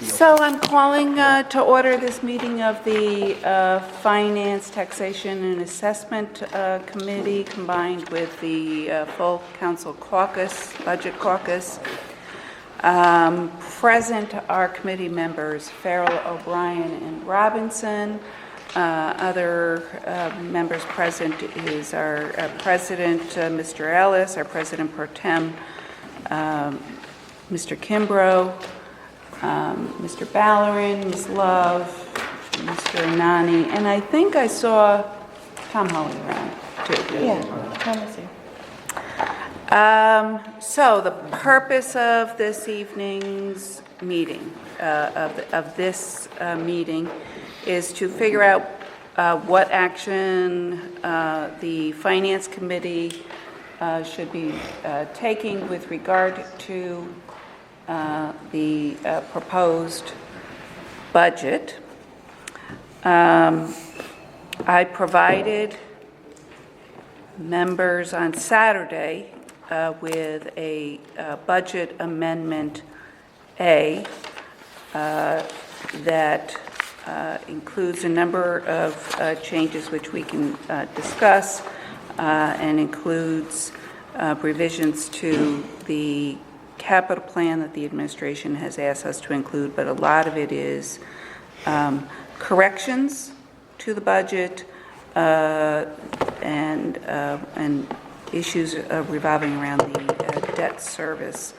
So I'm calling to order this meeting of the Finance, Taxation, and Assessment Committee combined with the full Council Caucus, Budget Caucus. Present are committee members Farrell, O'Brien, and Robinson. Other members present is our President, Mr. Ellis, our President Pro Tem, Mr. Kimbrough, Mr. Ballerin, Ms. Love, Mr. Anani, and I think I saw Tom Holley around too. Yeah, Tom is here. So the purpose of this evening's meeting, of this meeting, is to figure out what action the Finance Committee should be taking with regard to the proposed budget. I provided members on Saturday with a budget amendment A that includes a number of changes which we can discuss and includes revisions to the capital plan that the administration has asked us to include, but a lot of it is corrections to the budget and issues revolving around the debt service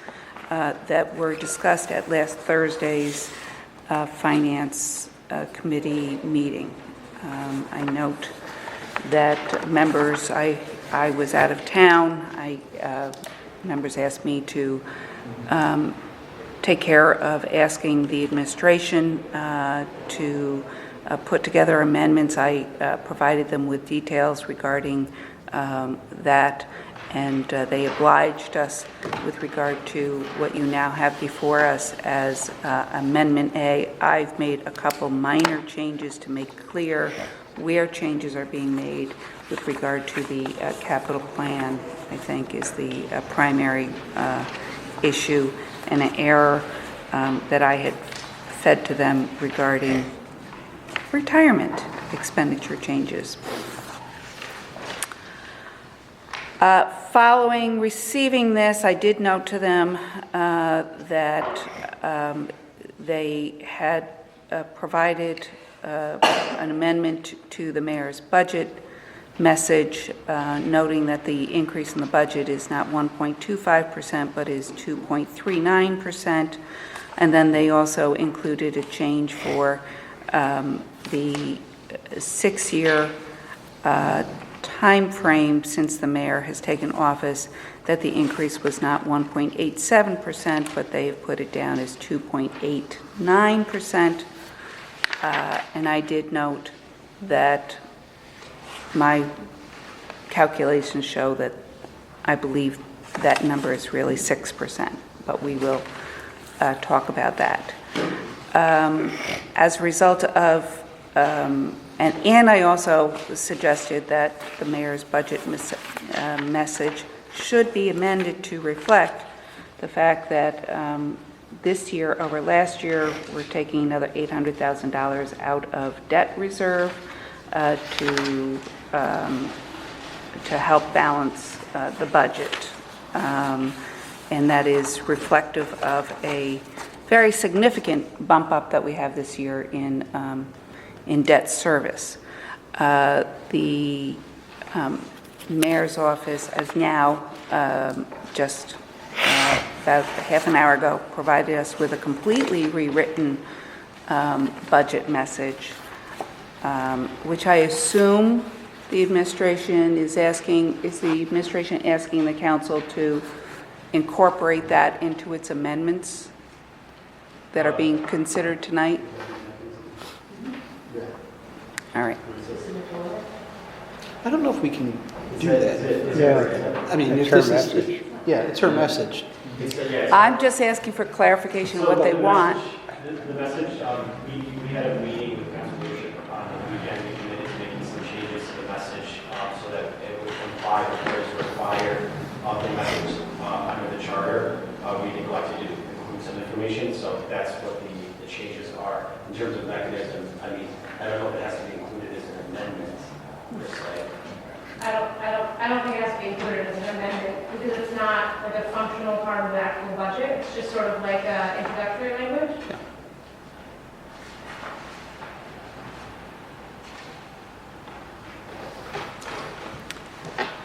that were discussed at last Thursday's Finance Committee meeting. I note that members, I was out of town. Members asked me to take care of asking the administration to put together amendments. I provided them with details regarding that, and they obliged us with regard to what you now have before us as Amendment A. I've made a couple minor changes to make clear where changes are being made with regard to the capital plan, I think, is the primary issue, and an error that I had fed to them regarding retirement expenditure changes. Following receiving this, I did note to them that they had provided an amendment to the mayor's budget message, noting that the increase in the budget is not 1.25%, but is 2.39%. And then they also included a change for the 6-year time frame since the mayor has taken office, that the increase was not 1.87%, but they have put it down as 2.89%. And I did note that my calculations show that I believe that number is really 6%, but we will talk about that. As a result of, and I also suggested that the mayor's budget message should be amended to reflect the fact that this year over last year, we're taking another $800,000 out of debt reserve to help balance the budget. And that is reflective of a very significant bump up that we have this year in debt service. The mayor's office has now just about half an hour ago provided us with a completely rewritten budget message, which I assume the administration is asking the council to incorporate that into its amendments that are being considered tonight? All right. I don't know if we can do that. Yeah. I mean, if It's her this is, message. yeah, it's her message. I'm just asking for clarification of what they want. The message, we had a meeting with council leadership on the weekend. We committed to making some changes to the message so that it would comply with what is required of the message under the charter. We neglected to include some information information, so that's what the changes are. In terms of mechanism, I mean, I don't know if it has to be included as an amendment, per se. I don't think it has to be included as an amendment because it's not like a functional part of the actual budget. It's just sort of like introductory language.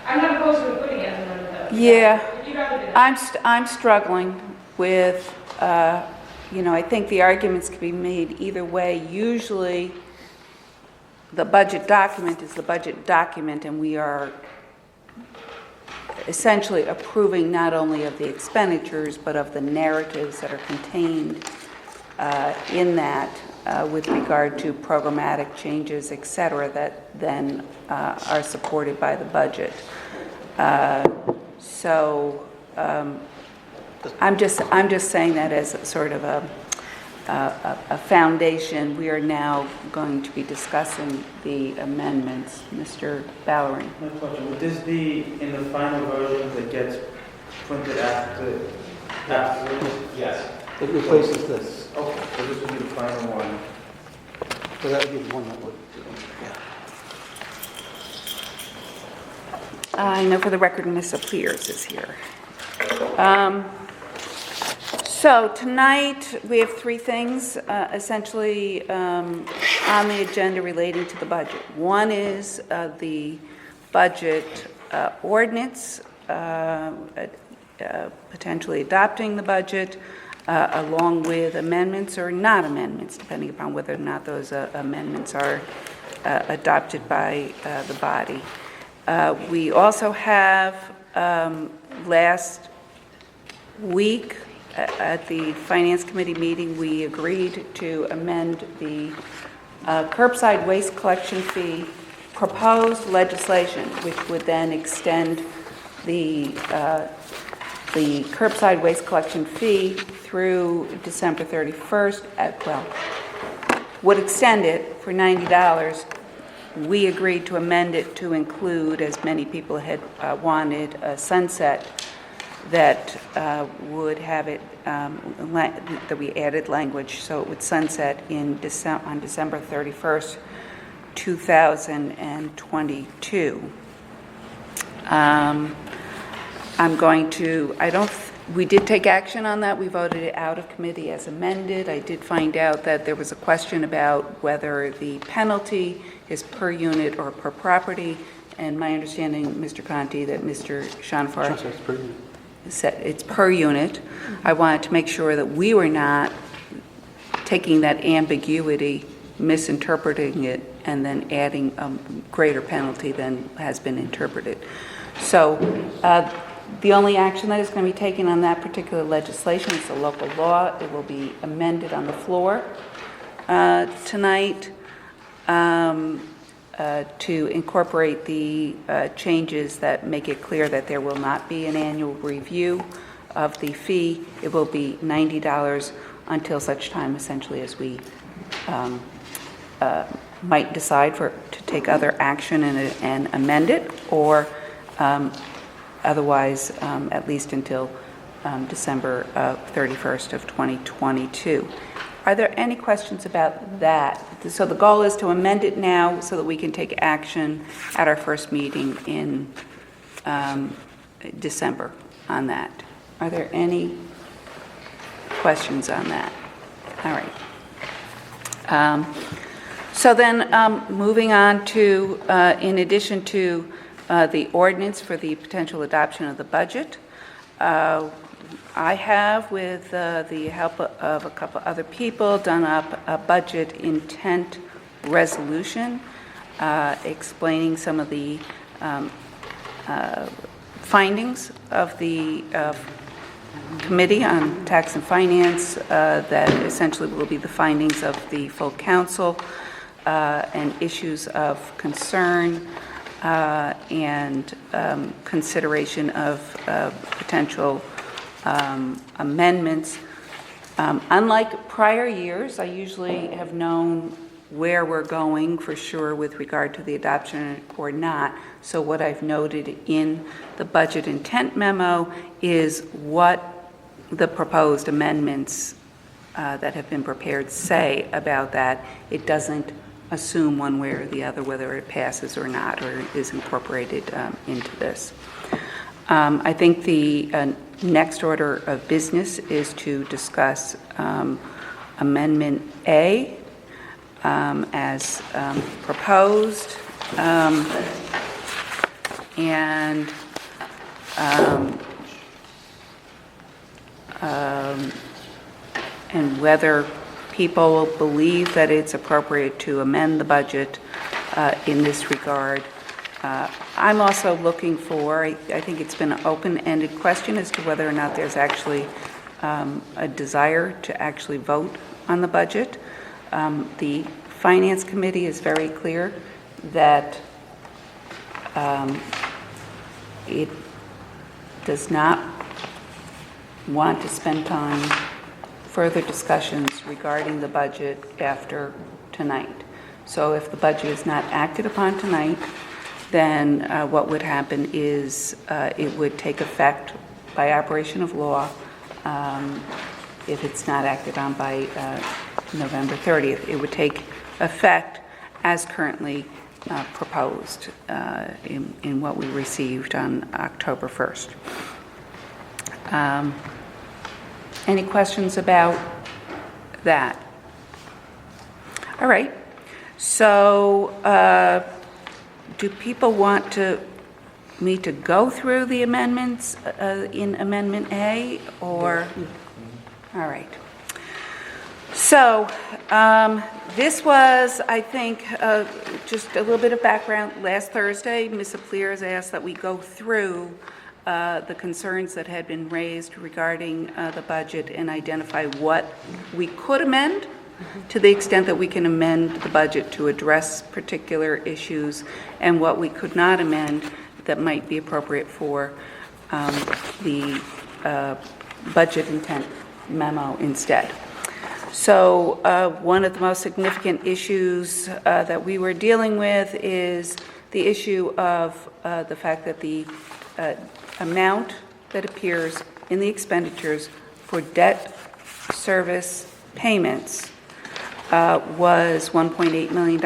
I'm not opposed to including it as an amendment though. Yeah. If you'd rather do that. I'm struggling with, I think the arguments can be made either way. Usually, the budget document is the budget document, and we are essentially approving not only of the expenditures, but of the narratives that are contained in that with regard to programmatic changes, et cetera, that then are supported by the budget. So I'm just saying that as a sort of a foundation. We are now going to be discussing the amendments. Mr. Ballerini. My question, would this be in the final version that gets printed afterwards? Yes. It replaces this. Okay, so this would be the final one. So that would be the one that would, I know for the record, Ms. Appears is here. So tonight, we have three things essentially on the agenda relating to the budget. One is the budget ordinance, potentially adopting the budget, along with amendments or not amendments, depending upon whether or not those amendments are adopted by the body. We also have last week at the Finance Committee meeting, we agreed to amend the curbside waste collection fee proposed legislation, which would then extend the curbside waste collection fee through December 31st, would extend it for $90. We agreed to amend it to include, as many people had wanted, a sunset that would have it, that we added language, so it would sunset on December 31st, 2022. We did take action on that. We voted it out of committee as amended. I did find out that there was a question about whether the penalty is per unit or per property, and my understanding, Mr. Conti, that Mr. Schoenfarth said it's per unit. I wanted to make sure that we were not taking that ambiguity, misinterpreting it, and then adding a greater penalty than has been interpreted. So the only action that is going to be taken on that particular legislation is the local law. It will be amended on the floor tonight to incorporate the changes that make it clear that there will not be an annual review of the fee. It will be $90 until such time, essentially, as we might decide to take other action and amend it, or otherwise, at least until December 31st of 2022. Are there any questions about that? So the goal is to amend it now so that we can take action at our first meeting in December on that. Are there any questions on that? All right. So then moving on to, in addition to the ordinance for the potential adoption of the budget, I have, with the help of a couple other people, done up a budget intent resolution explaining some of the findings of the Committee on Tax and Finance that essentially will be the findings of the full council and issues of concern and consideration of potential amendments. Unlike prior years, I usually have known where we're going for sure with regard to the adoption or not. So what I've noted in the budget intent memo is what the proposed amendments that have been prepared say about that. It doesn't assume one way or the other whether it passes or not, or is incorporated into this. I think the next order of business is to discuss Amendment A as proposed, and whether people believe that it's appropriate to amend the budget in this regard. I'm also looking for, I think it's been an open-ended question as to whether or not there's actually a desire to actually vote on the budget. The Finance Committee is very clear that it does not want to spend time further discussions regarding the budget after tonight. So if the budget is not acted upon tonight, then what would happen is it would take effect by operation of law if it's not acted on by November 30th. It would take effect as currently proposed in what we received on October 1st. Any questions about that? All right. So do people want me to go through the amendments in Amendment A, or? All right. So this was, I think, just a little bit of background. Last Thursday, Ms. Applier has asked that we go through the concerns that had been raised regarding the budget and identify what we could amend to the extent that we can amend the budget to address particular issues, and what we could not amend that might be appropriate for the budget intent memo instead. So one of the most significant issues that we were dealing with is the issue of the fact that the amount that appears in the expenditures for debt service payments was $1.8 million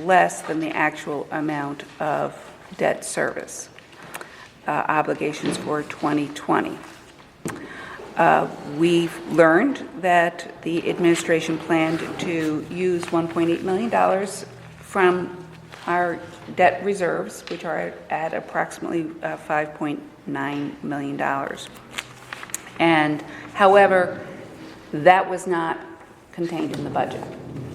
less than the actual amount of debt service obligations for 2020. We've learned that the administration planned to use $1.8 million from our debt reserves, which are at approximately $5.9 million. And however, that was not contained in the budget.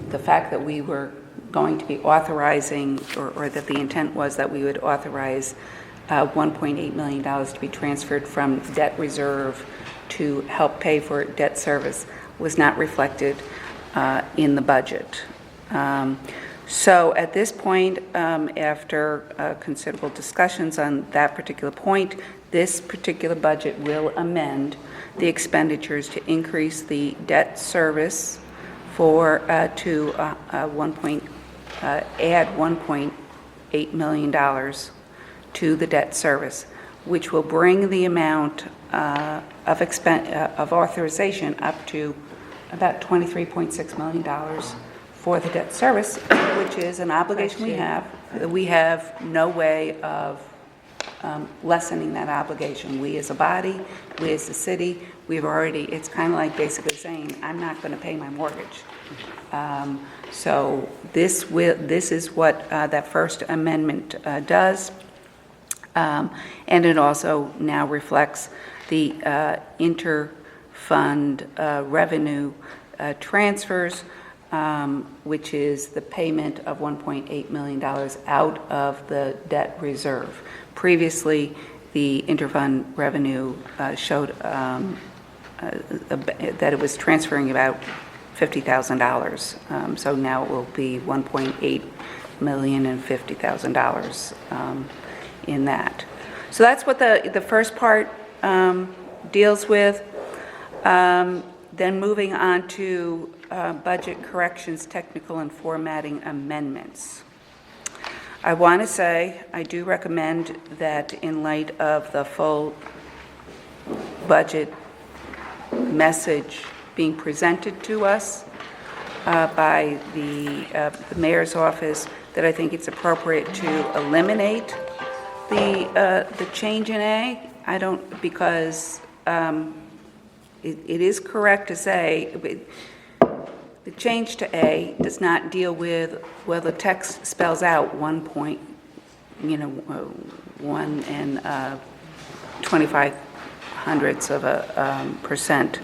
The fact that we were going to be authorizing, or that the intent was that we would authorize $1.8 million to be transferred from debt reserve to help pay for debt service was not reflected in the budget. So at this point, after considerable discussions on that particular point, this particular budget will amend the expenditures to increase the debt service for to add $1.8 million to the debt service, which will bring the amount of authorization up to about $23.6 million for the debt service, which is an obligation we have. We have no way of lessening that obligation. We as a body, we as a city, we've already, it's kind of like basically saying, I'm not going to pay my mortgage. So this is what that first amendment does. And it also now reflects the inter-fund revenue transfers, which is the payment of $1.8 million out of the debt reserve. Previously, the interfund revenue showed that it was transferring about $50,000. So now it will be $1.8 million and $50,000 in that. So that's what the first part deals with. Then moving on to budget corrections, technical and formatting amendments. I want to say I do recommend that in light of the full budget message being presented to us by the mayor's office, that I think it's appropriate to eliminate the change in A. I don't, because it is correct to say the change to A does not deal with, well, the text spells out 1 and 25 hundredths of a percent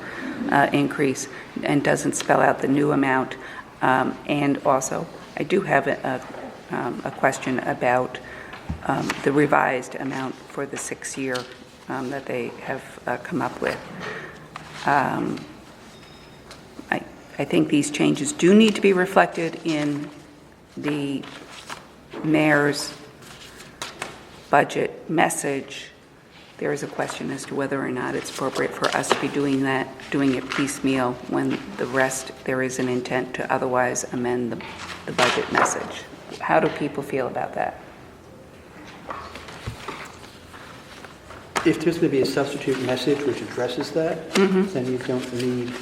increase, and doesn't spell out the new amount. And also, I do have a question about the revised amount for the 6-year that they have come up with. I think these changes do need to be reflected in the mayor's budget message. There is a question as to whether or not it's appropriate for us to be doing it piecemeal, when the rest, there is an intent to otherwise amend the budget message. How do people feel about that? If there's going to be a substitute message which addresses that, then you don't need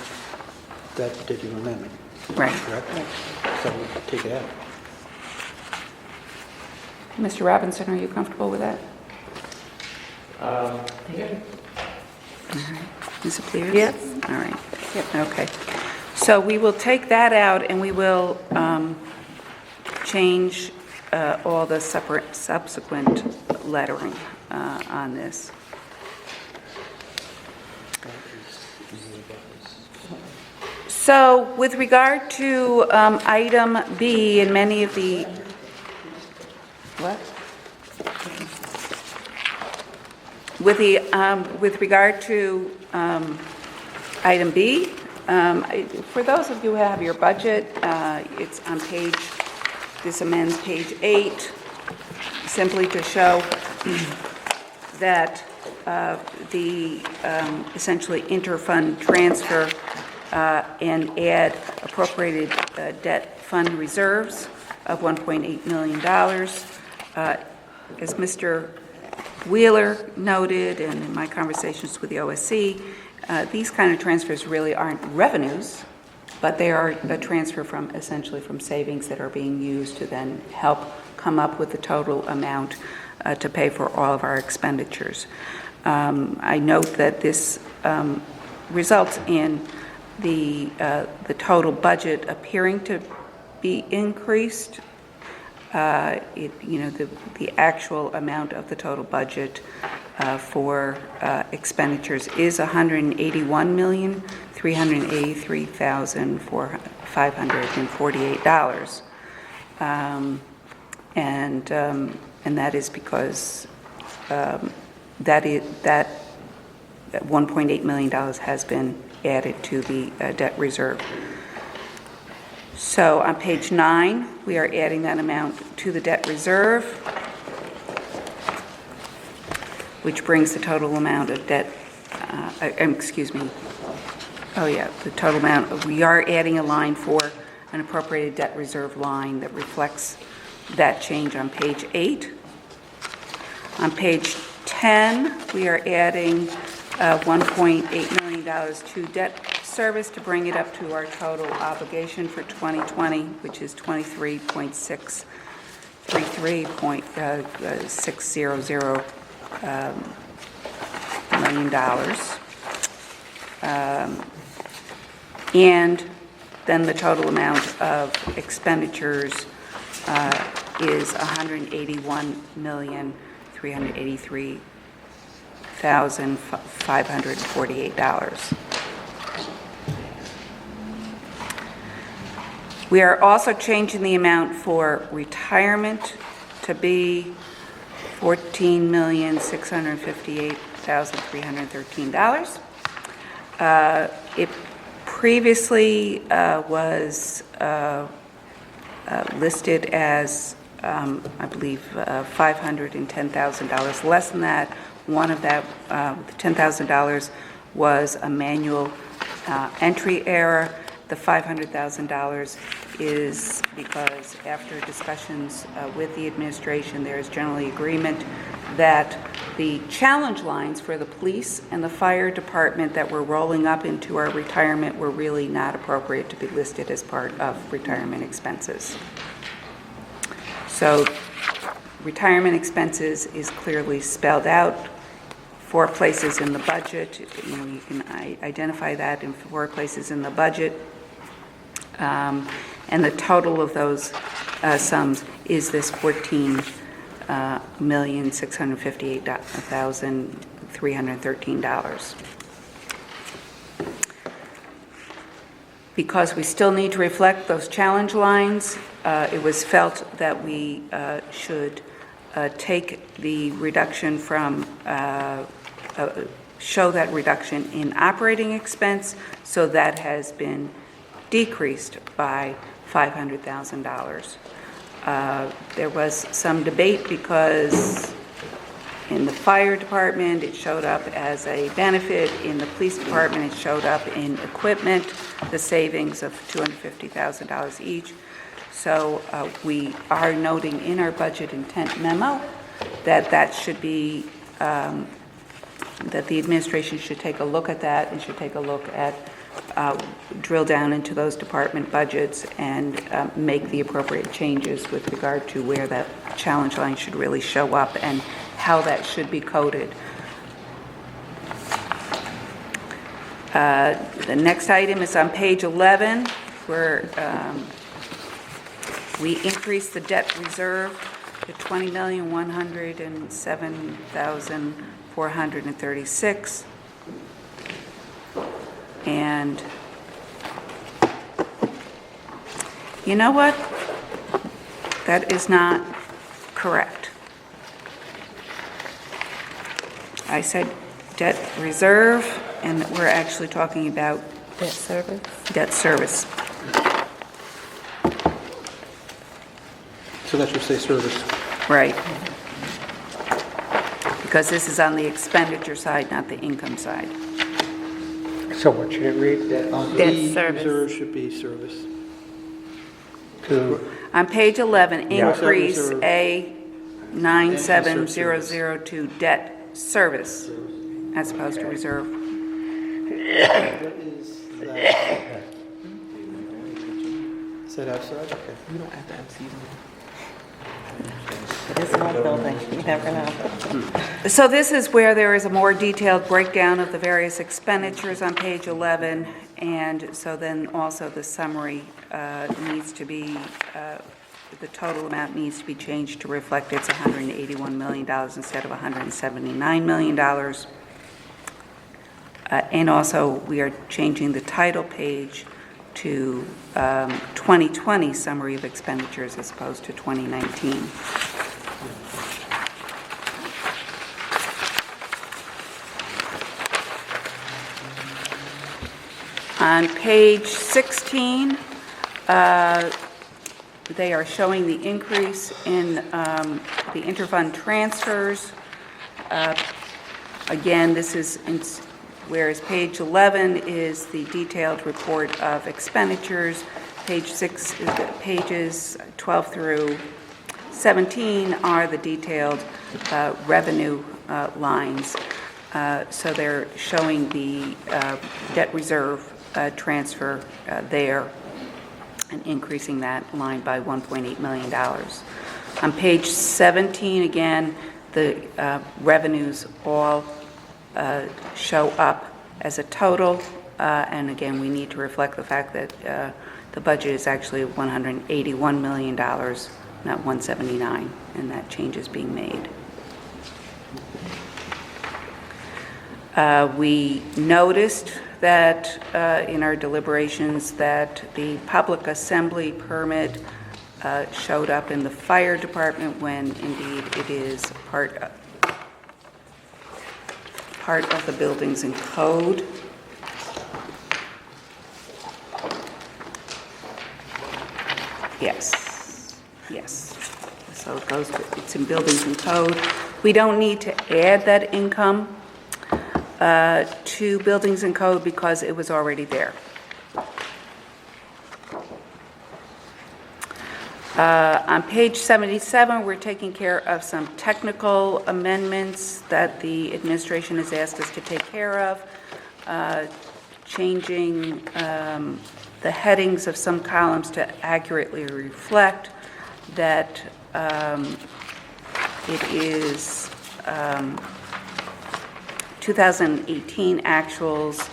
that particular amendment. Right. Correct? So we'll take it out. Mr. Robinson, are you comfortable with that? Yeah. Ms. Clears? Yes. All right. Yep. Okay. So we will take that out, and we will change all the subsequent lettering on this. So with regard to item B, and many of the, what? With regard to item B, for those of you who have your budget, it's on this amends page 8, simply to show that the essentially interfund transfer and add appropriated debt fund reserves of $1.8 million. As Mr. Wheeler noted, and in my conversations with the OSC, these kind of transfers really aren't revenues, but they are a transfer essentially from savings that are being used to then help come up with the total amount to pay for all of our expenditures. I note that this results in the total budget appearing to be increased. The actual amount of the total budget for expenditures is $181,383,548, and that is because that $1.8 million has been added to the debt reserve. So on page 9, we are adding that amount to the debt reserve, which brings the total amount of debt, the total amount, we are adding a line for an appropriated debt reserve line that reflects that change on page 8. On page 10, we are adding $1.8 million to debt service to bring it up to our total obligation for 2020, which is $23.600 million. And then the total amount of expenditures is $181,383,548. We are also changing the amount for retirement to be $14,658,313. It previously was listed as, I believe, $510,000 less than that. One of that, the $10,000 was a manual entry error. The $500,000 is because after discussions with the administration, there is generally agreement that the challenge lines for the police and the fire department that were rolling up into our retirement were really not appropriate to be listed as part of retirement expenses. So retirement expenses is clearly spelled out 4 places in the budget. You know, you can identify that in 4 places in the budget. And the total of those sums is this $14,658,313. Because we still need to reflect those challenge lines, it was felt that we should take the reduction from, show that reduction in operating expense, so that has been decreased by $500,000. There was some debate because in the fire department it showed up as a benefit, in the police department it showed up in equipment, the savings of $250,000 each. So we are noting in our budget intent memo that should be, that the administration should take a look at that and should take a look at, drill down into those department budgets and make the appropriate changes with regard to where that challenge line should really show up and how that should be coded. The next item is on page 11, where we increased the debt reserve to $20,107,436. And you know what? That is not correct. I said debt reserve, and we're actually talking about Debt service? debt service. So that should say service. Right. Because this is on the expenditure side, not the income side. So what should it read? Debt The service. reserve should be service. To, On page 11, Yeah. increase Reserve. A 97002 debt service as opposed to reserve. What is that? Is that outside? Okay. You don't have to have season. It is an old building, you never know. So this is where there is a more detailed breakdown of the various expenditures on page 11, and so then also the summary needs to be, the total amount needs to be changed to reflect it's $181 million instead of $179 million. And also, we are changing the title page to 2020 Summary of Expenditures as opposed to 2019. On page 16, they are showing the increase in the interfund transfers. Again, this is, whereas page 11 is the detailed report of expenditures, pages 12 through 17 are the detailed revenue lines. So they're showing the debt reserve transfer there and increasing that line by $1.8 million. On page 17, again, the revenues all show up as a total, and again, we need to reflect the fact that the budget is actually $181 million, not $179, and that change is being made. We noticed that in our deliberations that the public assembly permit showed up in the fire department when indeed it is part of the buildings and code. Yes. So it goes it's in buildings and code. We don't need to add that income to buildings and code because it was already there. On page 77, we're taking care of some technical amendments that the administration has asked us to take care of, changing the headings of some columns to accurately reflect that it is 2018 actuals,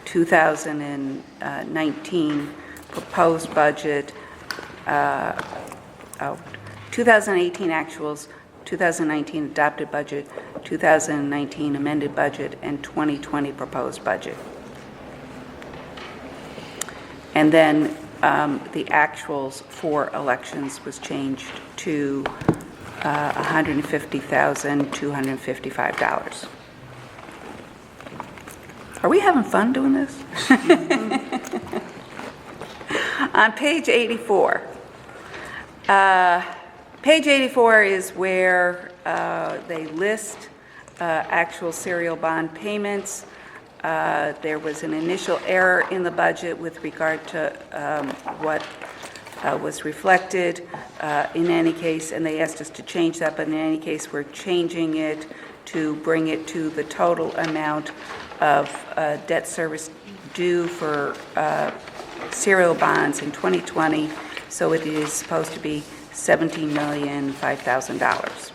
2019 proposed budget, 2018 actuals, 2019 adopted budget, 2019 amended budget, and 2020 proposed budget. And then the actuals for elections was changed to $150,255. Are we having fun doing this? On page 84. Page 84 is where they list actual serial bond payments. There was an initial error in the budget with regard to what was reflected in any case, and they asked us to change that, but in any case, we're changing it to bring it to the total amount of debt service due for serial bonds in 2020, so it is supposed to be $17,005,000.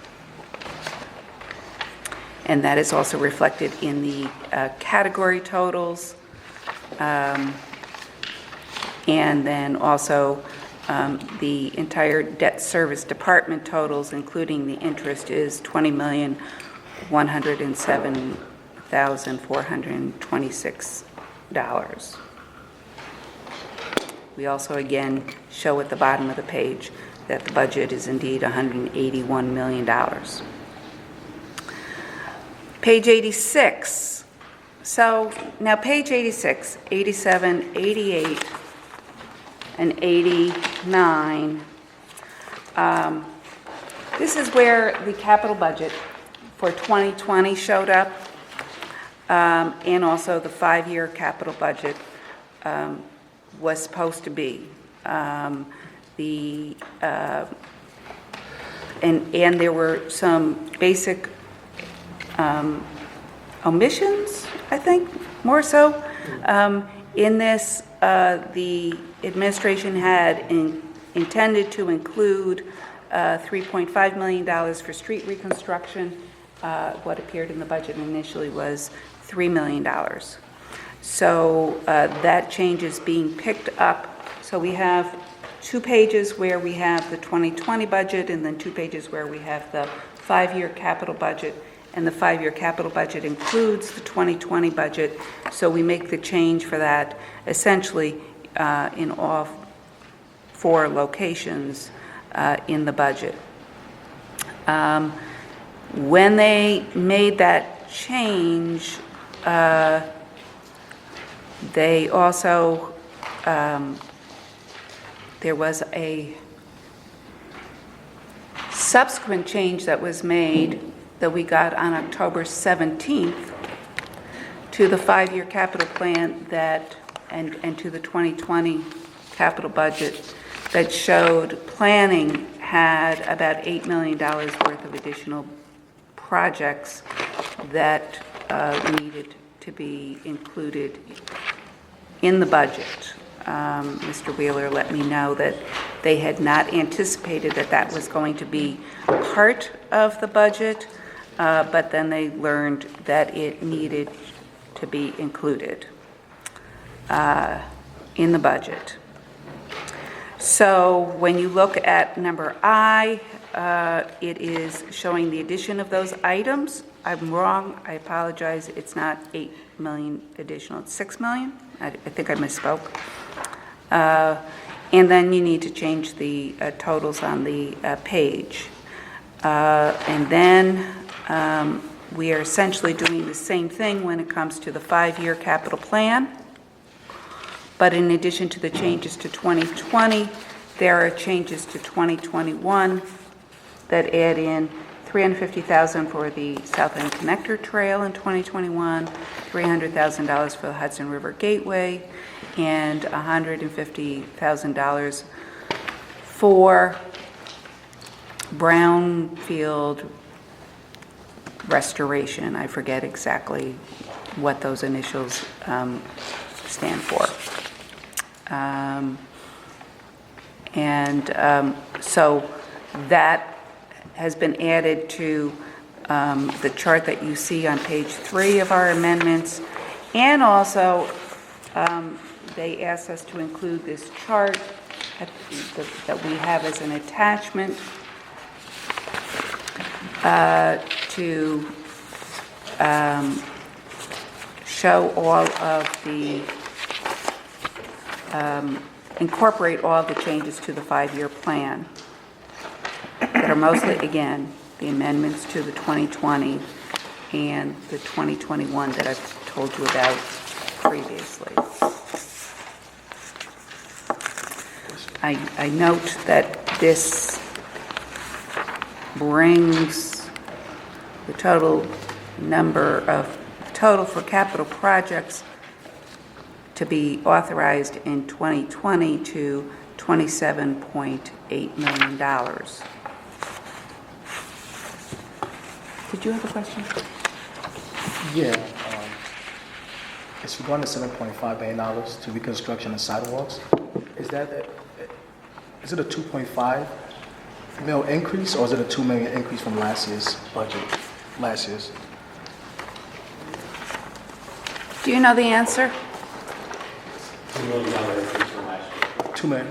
And that is also reflected in the category totals. And then also the entire debt service department totals, including the interest, is $20,107,426. We also again show at the bottom of the page that the budget is indeed $181 million. Page 86. So now page 86, 87, 88, and 89. This is where the capital budget for 2020 showed up, and also the 5-year capital budget was supposed to be. And there were some basic omissions, I think, more so. In this, the administration had intended to include $3.5 million for street reconstruction. What appeared in the budget initially was $3 million. So that change is being picked up. So we have 2 pages where we have the 2020 budget, and then 2 pages where we have the 5-year capital budget. And the 5-year capital budget includes the 2020 budget. So we make the change for that essentially in all 4 locations in the budget. When they made that change, they also, there was a subsequent change that was made that we got on October 17th to the 5-year capital plan that, and to the 2020 capital budget that showed planning had about $8 million worth of additional projects that needed to be included in the budget. Mr. Wheeler let me know that they had not anticipated that that was going to be part of the budget, but then they learned that it needed to be included in the budget. So when you look at number I, it is showing the addition of those items. I'm wrong, I apologize, it's not 8 million additional, it's 6 million. I think I misspoke. And then you need to change the totals on the page. And then we are essentially doing the same thing when it comes to the 5-year capital plan. But in addition to the changes to 2020, there are changes to 2021 that add in $350,000 for the South End Connector Trail in 2021, $300,000 for the Hudson River Gateway, and $150,000 for brownfield restoration. I forget exactly what those initials stand for. So that has been added to the chart that you see on page 3 of our amendments. And also, they asked us to include this chart that we have as an attachment to show all of the, incorporate all the changes to the 5-year plan that are mostly, again, the amendments to the 2020 and the 2021 that I've told you about previously. I note that this brings the total for capital projects to be authorized in 2020 to $27.8 million. Did you have a question? Yeah, it's regarding the $7.5 million to reconstruction of sidewalks. Is it a 2.5 mil increase, or is it a 2 million increase from last year's budget? Last year's? Do you know the answer? $2 million increase from last year. 2 million.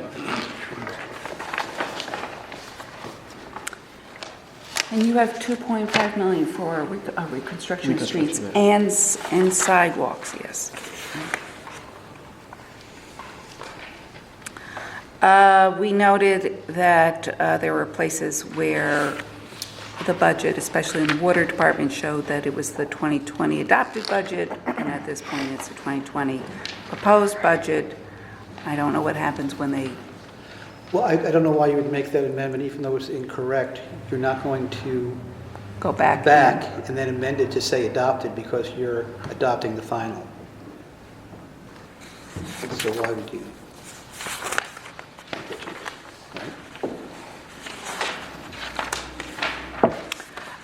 And you have 2.5 million for reconstruction of streets Reconstruction, and sidewalks, yes. We noted that there were places where the budget, especially in the water department, showed that it was the 2020 adopted budget, and at this point it's the 2020 proposed budget. I don't know what happens when they... Well, I don't know why you would make that amendment, even though it's incorrect. You're not going to go back. and then amend it to say adopted because you're adopting the final. So why would you?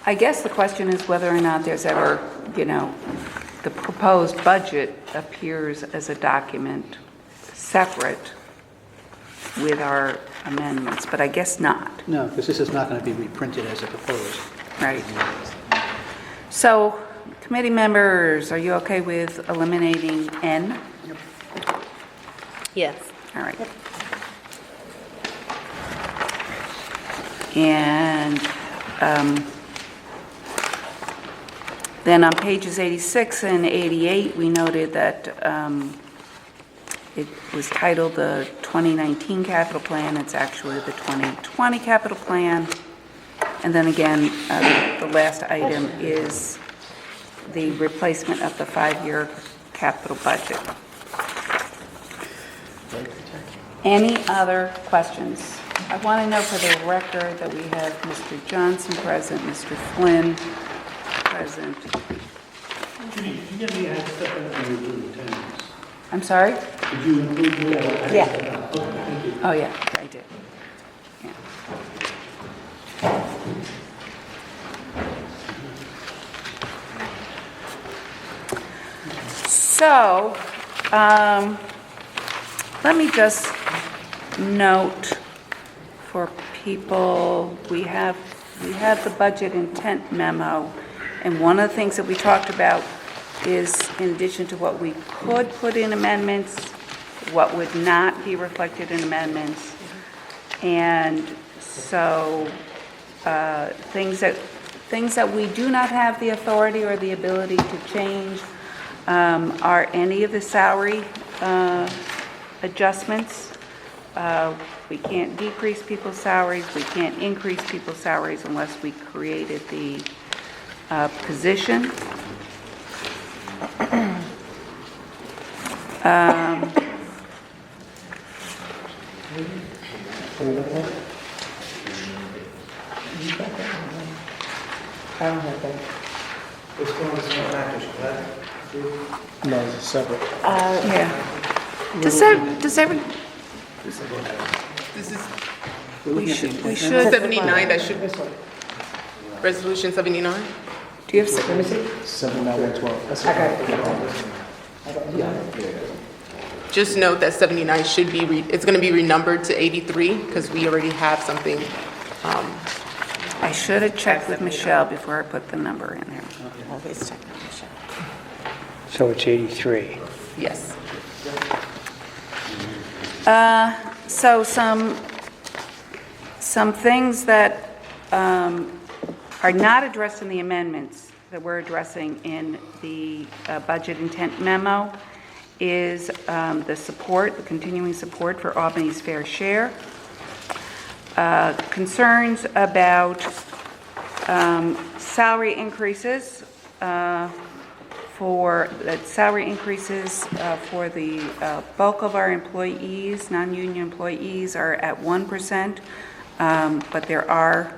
I guess the question is whether or not there's ever, the proposed budget appears as a document separate with our amendments, but I guess not, No, because this is not going to be reprinted as a proposed. right? So, committee members, are you okay with eliminating N? Yes. All right. And then on pages 86 and 88, we noted that it was titled the 2019 capital plan. It's actually the 2020 capital plan. And then again, the last item is the replacement of the 5-year capital budget. Any other questions? I want to know for the record that we have Mr. Johnson present, Mr. Flynn present. Judy, did you get me add stuff in when you do attendance? I'm sorry? Did you include me? Yeah. Okay, thank you. Oh, yeah, I did. Yeah. So, let me just note for people, we have the budget intent memo, and one of the things that we talked about is, in addition to what we could put in amendments, what would not be reflected in amendments. And so things that we do not have the authority or the ability to change are any of the salary adjustments. We can't decrease people's salaries, we can't increase people's salaries unless we created the position. I don't have that. What's going on with the mattress, correct? No, it's separate. Yeah. Does every, We're looking at the We intent should. 79, that should, resolution 79? Do you have, Let me see. 79-112. That's I okay. got it. Just note that 79 should be, it's going to be renumbered to 83 because we already have something. I should have checked with Michelle before I put the number in there. Always check with Michelle. So it's 83. Yes. So some things that are not addressed in the amendments that we're addressing in the budget intent memo is the continuing support for Albany's fair share, concerns about salary increases for the bulk of our employees, non-union employees, are at 1%, but there are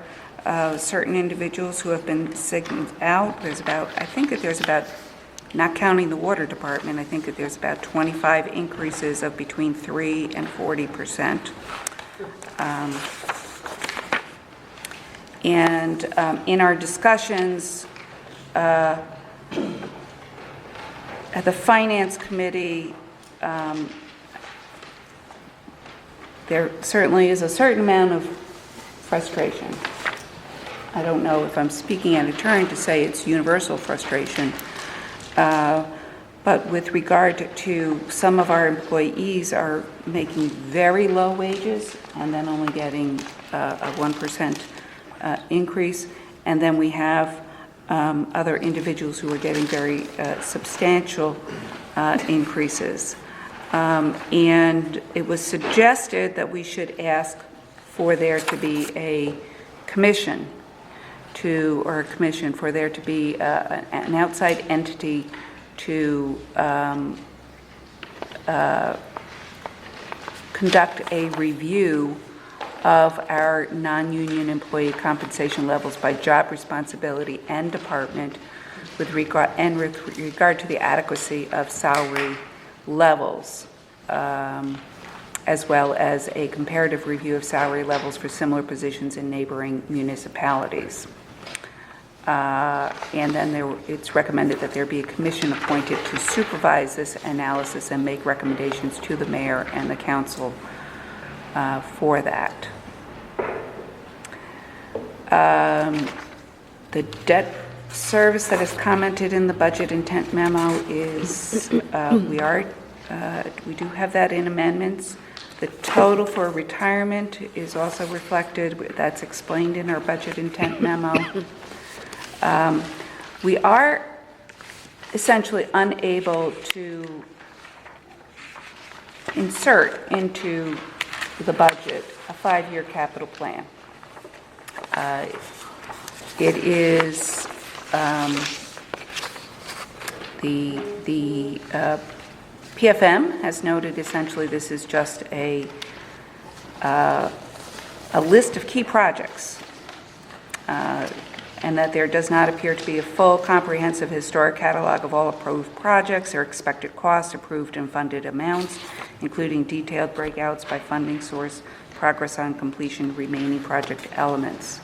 certain individuals who have been signaled out. I think that there's about, not counting the water department, I think that there's about 25 increases of between 3 and 40%. And in our discussions at the Finance Committee, there certainly is a certain amount of frustration. I don't know if I'm speaking out of turn to say it's universal frustration, but with regard to some of our employees are making very low wages and then only getting a 1% increase, and then we have other individuals who are getting very substantial increases. And it was suggested that we should ask for there to be a commission for there to be an outside entity to conduct a review of our non-union employee compensation levels by job responsibility and department with regard to the adequacy of salary levels, as well as a comparative review of salary levels for similar positions in neighboring municipalities. And then it's recommended that there be a commission appointed to supervise this analysis and make recommendations to the mayor and the council for that. The debt service that is commented in the budget intent memo is, we do have that in amendments. The total for retirement is also reflected. That's explained in our budget intent memo. We are essentially unable to insert into the budget a 5-year capital plan. It is the PFM has noted essentially this is just a list of key projects, and that there does not appear to be a full comprehensive historic catalog of all approved projects or expected costs, approved and funded amounts, including detailed breakouts by funding source, progress on completion, remaining project elements.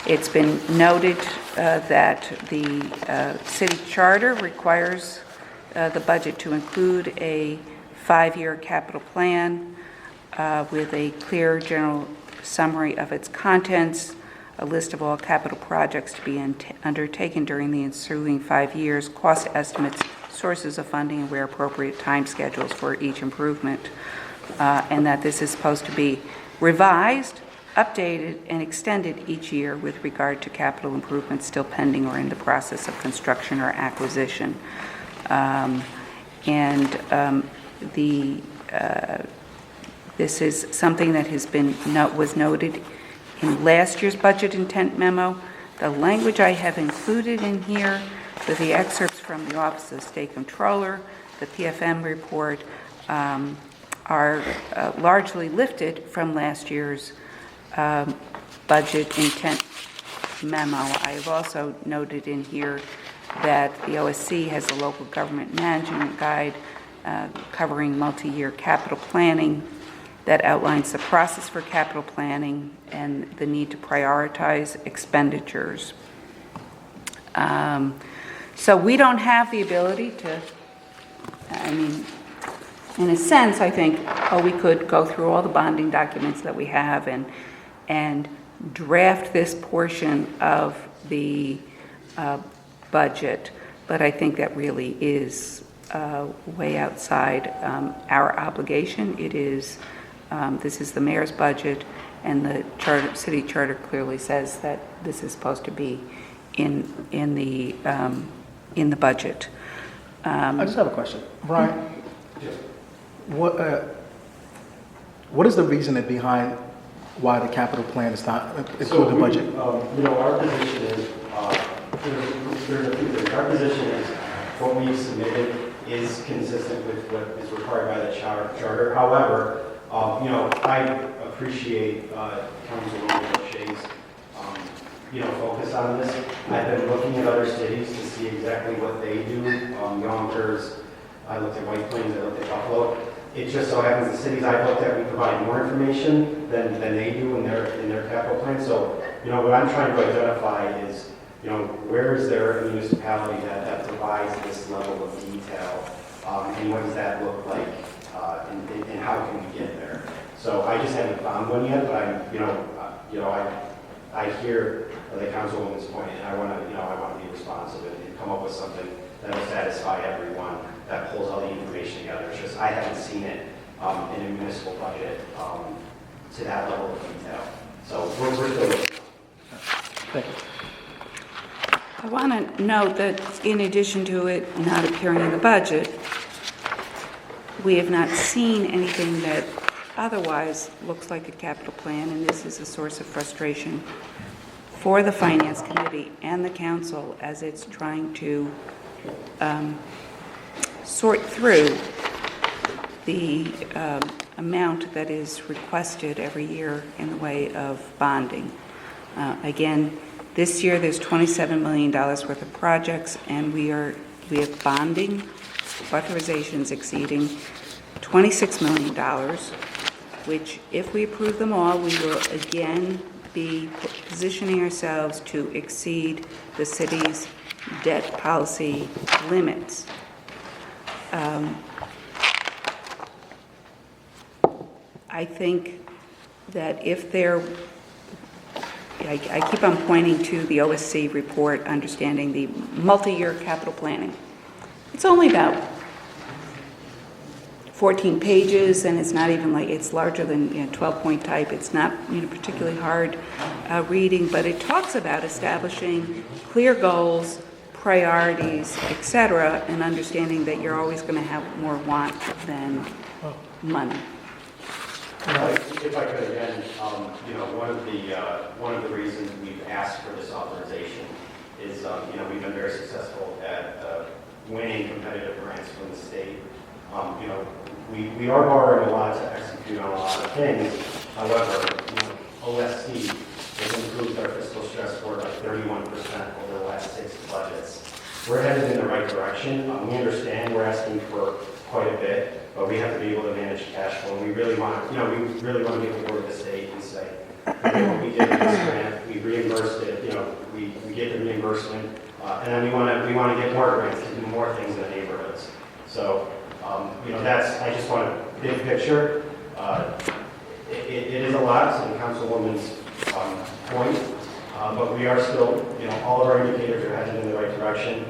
It's been noted that the city charter requires the budget to include a 5-year capital plan with a clear general summary of its contents, a list of all capital projects to be undertaken during the ensuing 5 years, cost estimates, sources of funding, and where appropriate, time schedules for each improvement, and that this is supposed to be revised, updated, and extended each year with regard to capital improvements still pending or in the process of construction or acquisition. This is something that was noted in last year's budget intent memo. The language I have included in here with the excerpts from the Office of State Comptroller, the PFM report, are largely lifted from last year's budget intent memo. I have also noted in here that the OSC has a local government management guide covering multi-year capital planning, that outlines the process for capital planning and the need to prioritize expenditures. So we don't have the ability to, I mean, in a sense, I think, we could go through all the bonding documents that we have and draft this portion of the budget, but I think that really is way outside our obligation. It is, this is the mayor's budget, and the city charter clearly says that this is supposed to be in the budget. I just have a question. Brian, what is the reasoning behind why the capital plan is not included in the budget? Our position is, there's a few things. Our position is what we've submitted is consistent with what is required by the charter. However, I appreciate Councilwoman O'Shea's, focus on this. I've been looking at other cities to see exactly what they do. Yonkers, I looked at White Plains, I looked at Buffalo. It just so happens the cities I've looked at, we provide more information than they do in their capital plan. So, what I'm trying to identify is, where is there a municipality that provides this level of detail, and what does that look like, and how can we get there? So I just haven't found one yet, but I hear the councilwoman's point, and I want to be responsive and come up with something that will satisfy everyone, that pulls all the information together. It's just I haven't seen it in a municipal budget to that level of detail. So we're still looking. Thank you. I want to note that in addition to it not appearing in the budget, we have not seen anything that otherwise looks like a capital plan, and this is a source of frustration for the Finance Committee and the Council as it's trying to sort through the amount that is requested every year in the way of bonding. Again, this year there's $27 million worth of projects, and we have bonding authorizations exceeding $26 million, which if we approve them all, we will again be positioning ourselves to exceed the city's debt policy limits. I think that if there, I keep on pointing to the OSC report, understanding the multi-year capital planning. It's only about 14 pages, and it's not even like, it's larger than 12-point type. It's not particularly hard reading, but it talks about establishing clear goals, priorities, etc., and understanding that you're always going to have more want than money. If I could again, one of the reasons we've asked for this authorization is, we've been very successful at winning competitive grants from the state. We are borrowing a lot to execute on a lot of things. However, OSC has improved our fiscal stress score by 31% over the last 6 budgets. We're headed in the right direction. We understand we're asking for quite a bit, but we have to be able to manage cash flow. And we really want to, get the word of the state and say, what we did with this grant, we reimbursed it. We get the reimbursement, and then we want to get more grants to do more things in the neighborhoods. So. I just want to big picture. It is a lot, to the councilwoman's point, but we are still, all of our indicators are headed in the right direction.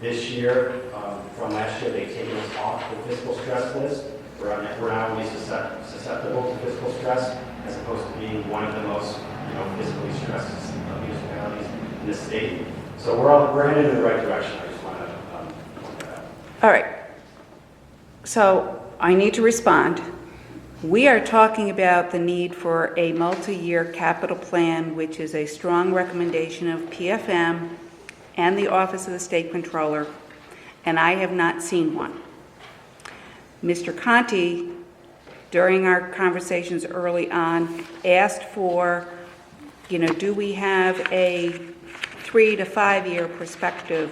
This year, from last year, they've taken us off the fiscal stress list. We're now only susceptible to fiscal stress, as opposed to being one of the most, fiscally stressed municipalities in the state. So we're headed in the right direction. I just want to point that out. All right. So I need to respond. We are talking about the need for a multi-year capital plan, which is a strong recommendation of PFM and the Office of the State Controller, and I have not seen one. Mr. Conti, during our conversations early on, asked for, do we have a 3 to 5 year perspective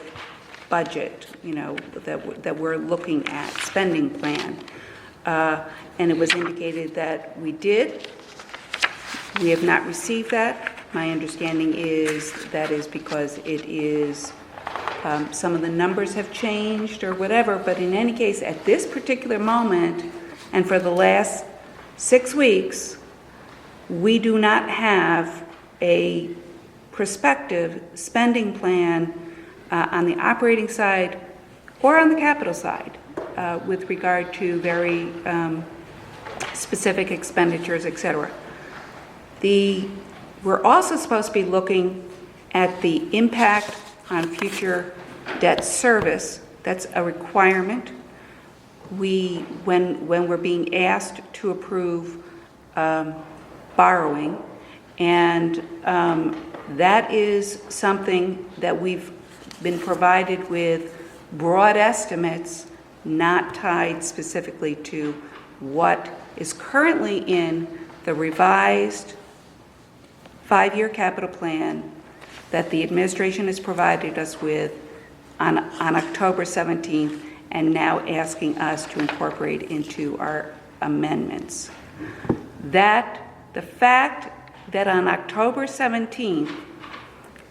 budget, that we're looking at, spending plan. and it was indicated that we did. We have not received that. My understanding is that is because it is, some of the numbers have changed or whatever, but in any case, at this particular moment, and for the last 6 weeks, we do not have a prospective spending plan on the operating side or on the capital side with regard to very specific expenditures, et cetera. We're also supposed to be looking at the impact on future debt service. That's a requirement. When we're being asked to approve borrowing, and that is something that we've been provided with broad estimates, not tied specifically to what is currently in the revised 5-year capital plan that the administration has provided us with on October 17th, and now asking us to incorporate into our amendments. The fact that on October 17th,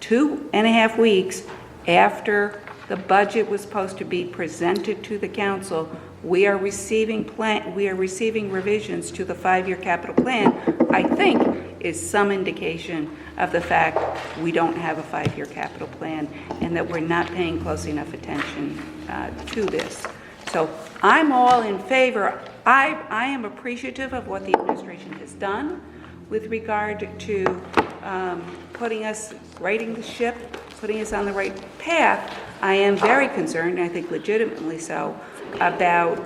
2.5 weeks after the budget was supposed to be presented to the council, we are receiving revisions to the 5-year capital plan, I think is some indication of the fact we don't have a 5-year capital plan and that we're not paying close enough attention to this. So I'm all in favor. I am appreciative of what the administration has done with regard to righting the ship, putting us on the right path. I am very concerned, I think legitimately so, about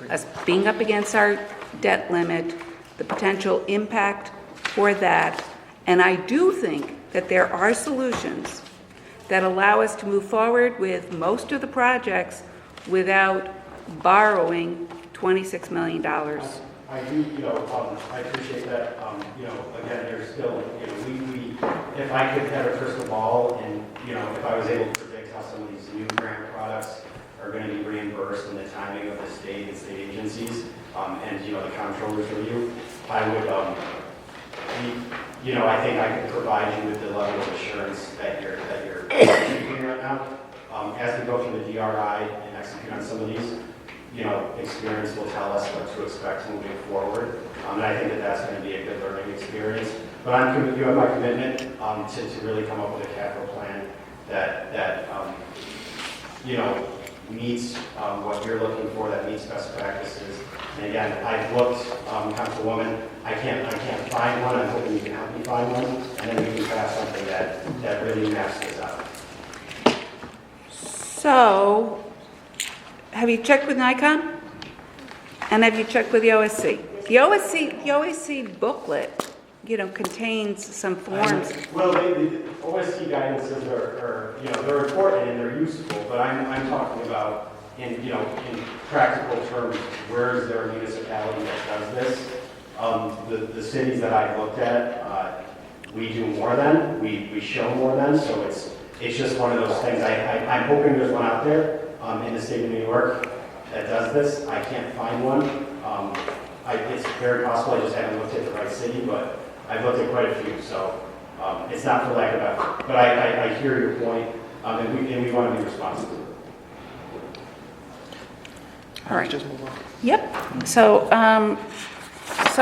us being up against our debt limit, the potential impact for that. And I do think that there are solutions that allow us to move forward with most of the projects without borrowing $26 million. I do, I appreciate that. Again, there's still, if I could have a crystal ball and, if I was able to predict how some of these new grant products are going to be reimbursed and the timing of the state and state agencies, and, the comptroller's review, I would, I think I can provide you with the level of assurance that you're seeking right now. As we go through the DRI and execute on some of these, experience will tell us what to expect moving forward. And I think that that's going to be a good learning experience. But you have my commitment to really come up with a capital plan that meets what you're looking for, that meets best practices. And again, I've looked, Councilwoman, I can't find one. I'm hoping you can help me find one, and then we can pass something that really maps this out. So, have you checked with Nikon? And have you checked with the OSC? The OSC booklet, contains some forms. Well, the OSC guidances are they're important and they're useful, but I'm talking about in practical terms, where is there a municipality that does this? The cities that I've looked at, we do more than, we show more than, so it's just one of those things. I'm hoping there's one out there in the state of New York that does this. I can't find one. It's very possible I just haven't looked at the right city, but I've looked at quite a few, so it's not for lack of effort. But I hear your point, and we want to be responsible. All right. Just move on. Yep. So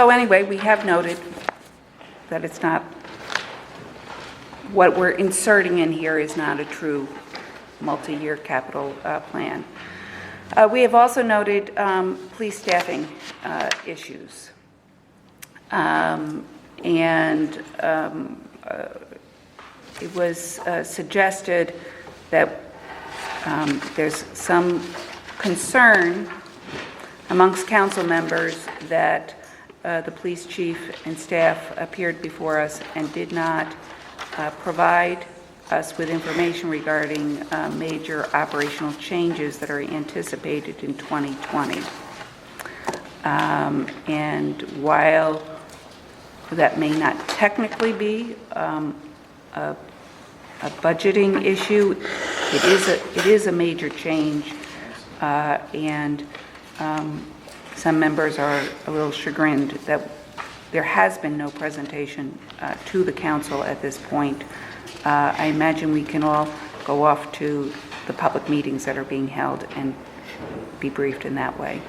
anyway, we have noted that it's not, what we're inserting in here is not a true multi-year capital plan. We have also noted police staffing issues. It was suggested that there's some concern amongst council members that the police chief and staff appeared before us and did not provide us with information regarding major operational changes that are anticipated in 2020. And while that may not technically be a budgeting issue, it is a major change, and some members are a little chagrined that there has been no presentation to the council at this point. I imagine we can all go off to the public meetings that are being held and be briefed in that way.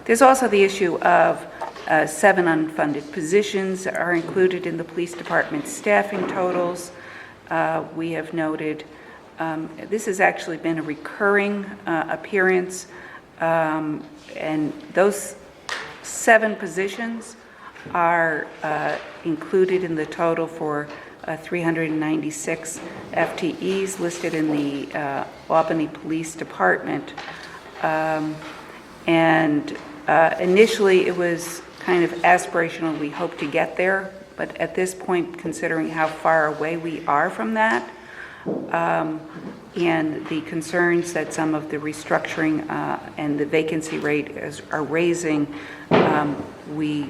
There's also the issue of 7 unfunded positions are included in the police department staffing totals. We have noted this has actually been a recurring appearance, and those 7 positions are included in the total for 396 FTEs listed in the Albany Police Department. Initially, it was kind of aspirational. We hope to get there, but at this point, considering how far away we are from that, and the concerns that some of the restructuring and the vacancy rate are raising, we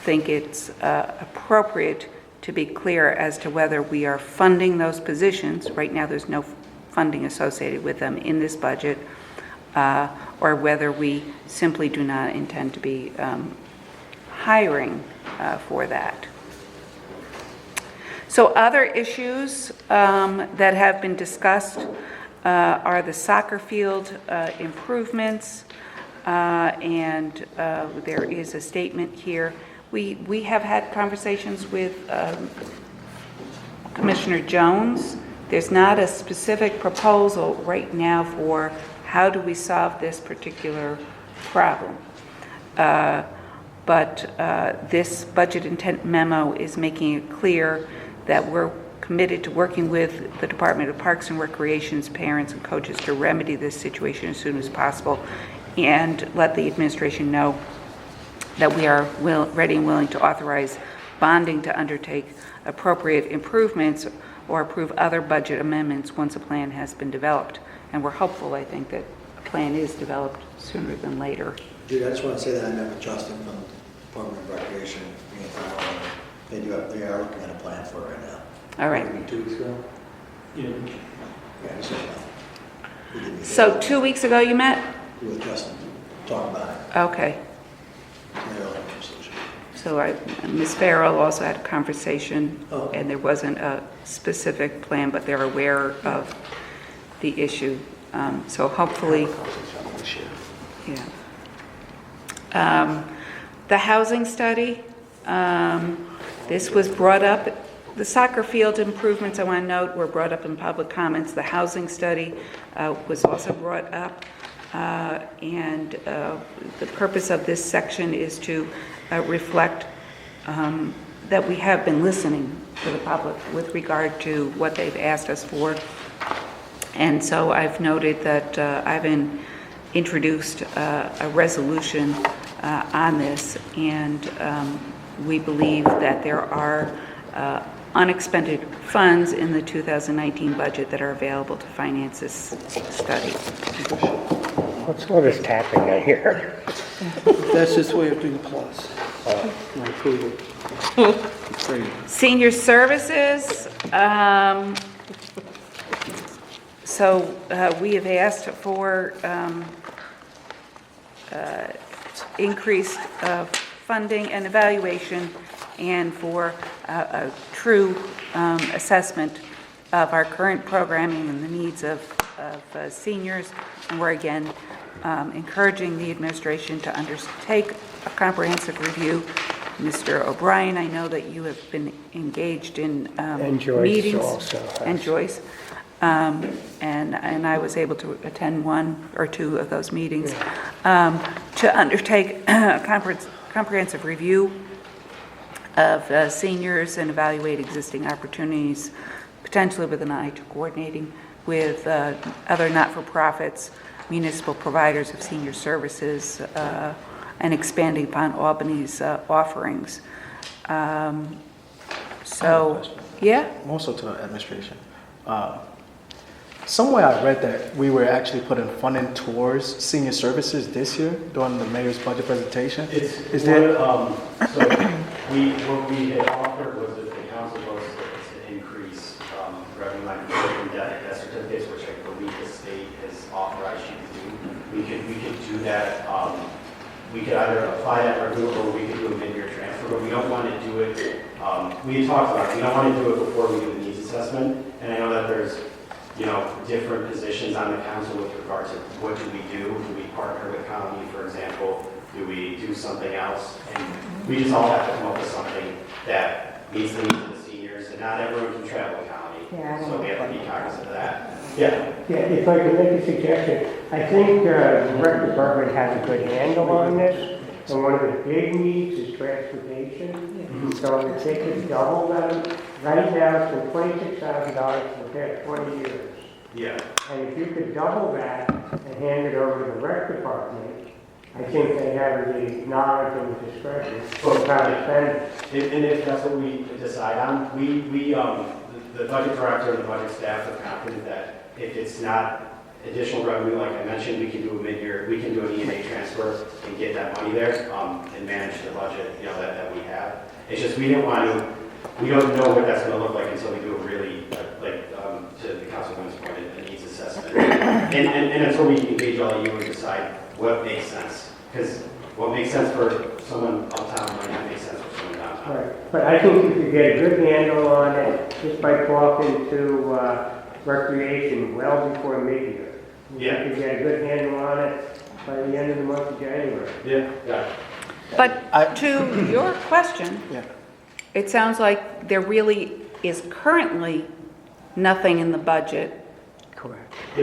think it's appropriate to be clear as to whether we are funding those positions. Right now, there's no funding associated with them in this budget, or whether we simply do not intend to be hiring for that. So other issues that have been discussed are the soccer field improvements, and there is a statement here. We have had conversations with Commissioner Jones. There's not a specific proposal right now for how do we solve this particular problem. But this budget intent memo is making it clear that we're committed to working with the Department of Parks and Recreation's parents and coaches to remedy this situation as soon as possible, and let the administration know that we are ready and willing to authorize bonding to undertake appropriate improvements or approve other budget amendments once a plan has been developed. And we're hopeful, I think, that a plan is developed sooner than later. Judy, I just want to say that I met with Justin from the Department of Recreation. They are looking at a plan for it right now. All right. Maybe 2 weeks ago? Yeah, just so you know. We did meet So 2 weeks ago you met? with Justin, talk about it. Okay. They'll have a solution. So Ms. Farrell also had a conversation, Oh. and there wasn't a specific plan, but they're aware of the issue. So hopefully, yeah. The housing study, this was brought up. The soccer field improvements, I want to note, were brought up in public comments. The housing study was also brought up. And the purpose of this section is to reflect that we have been listening to the public with regard to what they've asked us for. And so I've noted that I've introduced a resolution on this, and we believe that there are unexpended funds in the 2019 budget that are available to finance this study. What's all this tapping I hear? That's just the way of doing plus. My approval. It's great. Senior services, so we have asked for increased funding and evaluation, and for a true assessment of our current programming and the needs of seniors. And we're again encouraging the administration to undertake a comprehensive review. Mr. O'Brien, I know that you have been engaged in And Joyce meetings. also has. And Joyce. And I was able to attend 1 or 2 of those meetings, to undertake a comprehensive review of seniors and evaluate existing opportunities, potentially with an eye to coordinating with other not-for-profits, municipal providers of senior services, and expanding upon Albany's offerings. So, yeah? Also to the administration. Somewhere I read that we were actually putting funding towards senior services this year during the mayor's budget presentation. Is that, so what we had offered was that the council votes to increase revenue line from debt certificates, which I believe the state has authorized you to do. We could do that. We could either apply that or do it, or we could do a mid-year transfer, but we don't want to do it, we had talked about it, we don't want to do it before we do the needs assessment, and I know that there's, different positions on the council with regard to what do we do? Do we partner with county, for example? Do we do something else? And we just all have to come up with something that meets the needs of the seniors, and not everyone can travel to county, so we have to be cognizant of that. Yeah. Yeah, if I could make a suggestion, I think the rec department has a good handle on this, and one of the big needs is transportation. So if they could double them, right now it's been $26,000 for the past 20 years. Yeah. And if you could double that and hand it over to the rec department, I think they have the knowledge and the discretion for how to spend it. And if that's what we decide on, the budget director and the budget staff are confident that if it's not additional revenue, like I mentioned, we can do a mid-year, we can do an E&A transfer and get that money there, and manage the budget, that we have. It's just, we don't know what that's gonna look like until we do a really, to the councilwoman's point, a needs assessment. And until we engage all of you and decide what makes sense. Because what makes sense for someone uptown might not make sense for someone downtown. Right. But I think you could get a good handle on it just by talking to recreation well before mid-year. Yeah. You could get a good handle on it by the end of the month of January. Yeah. But to your question, Yeah. it sounds like there really is currently nothing in the budget. Correct. I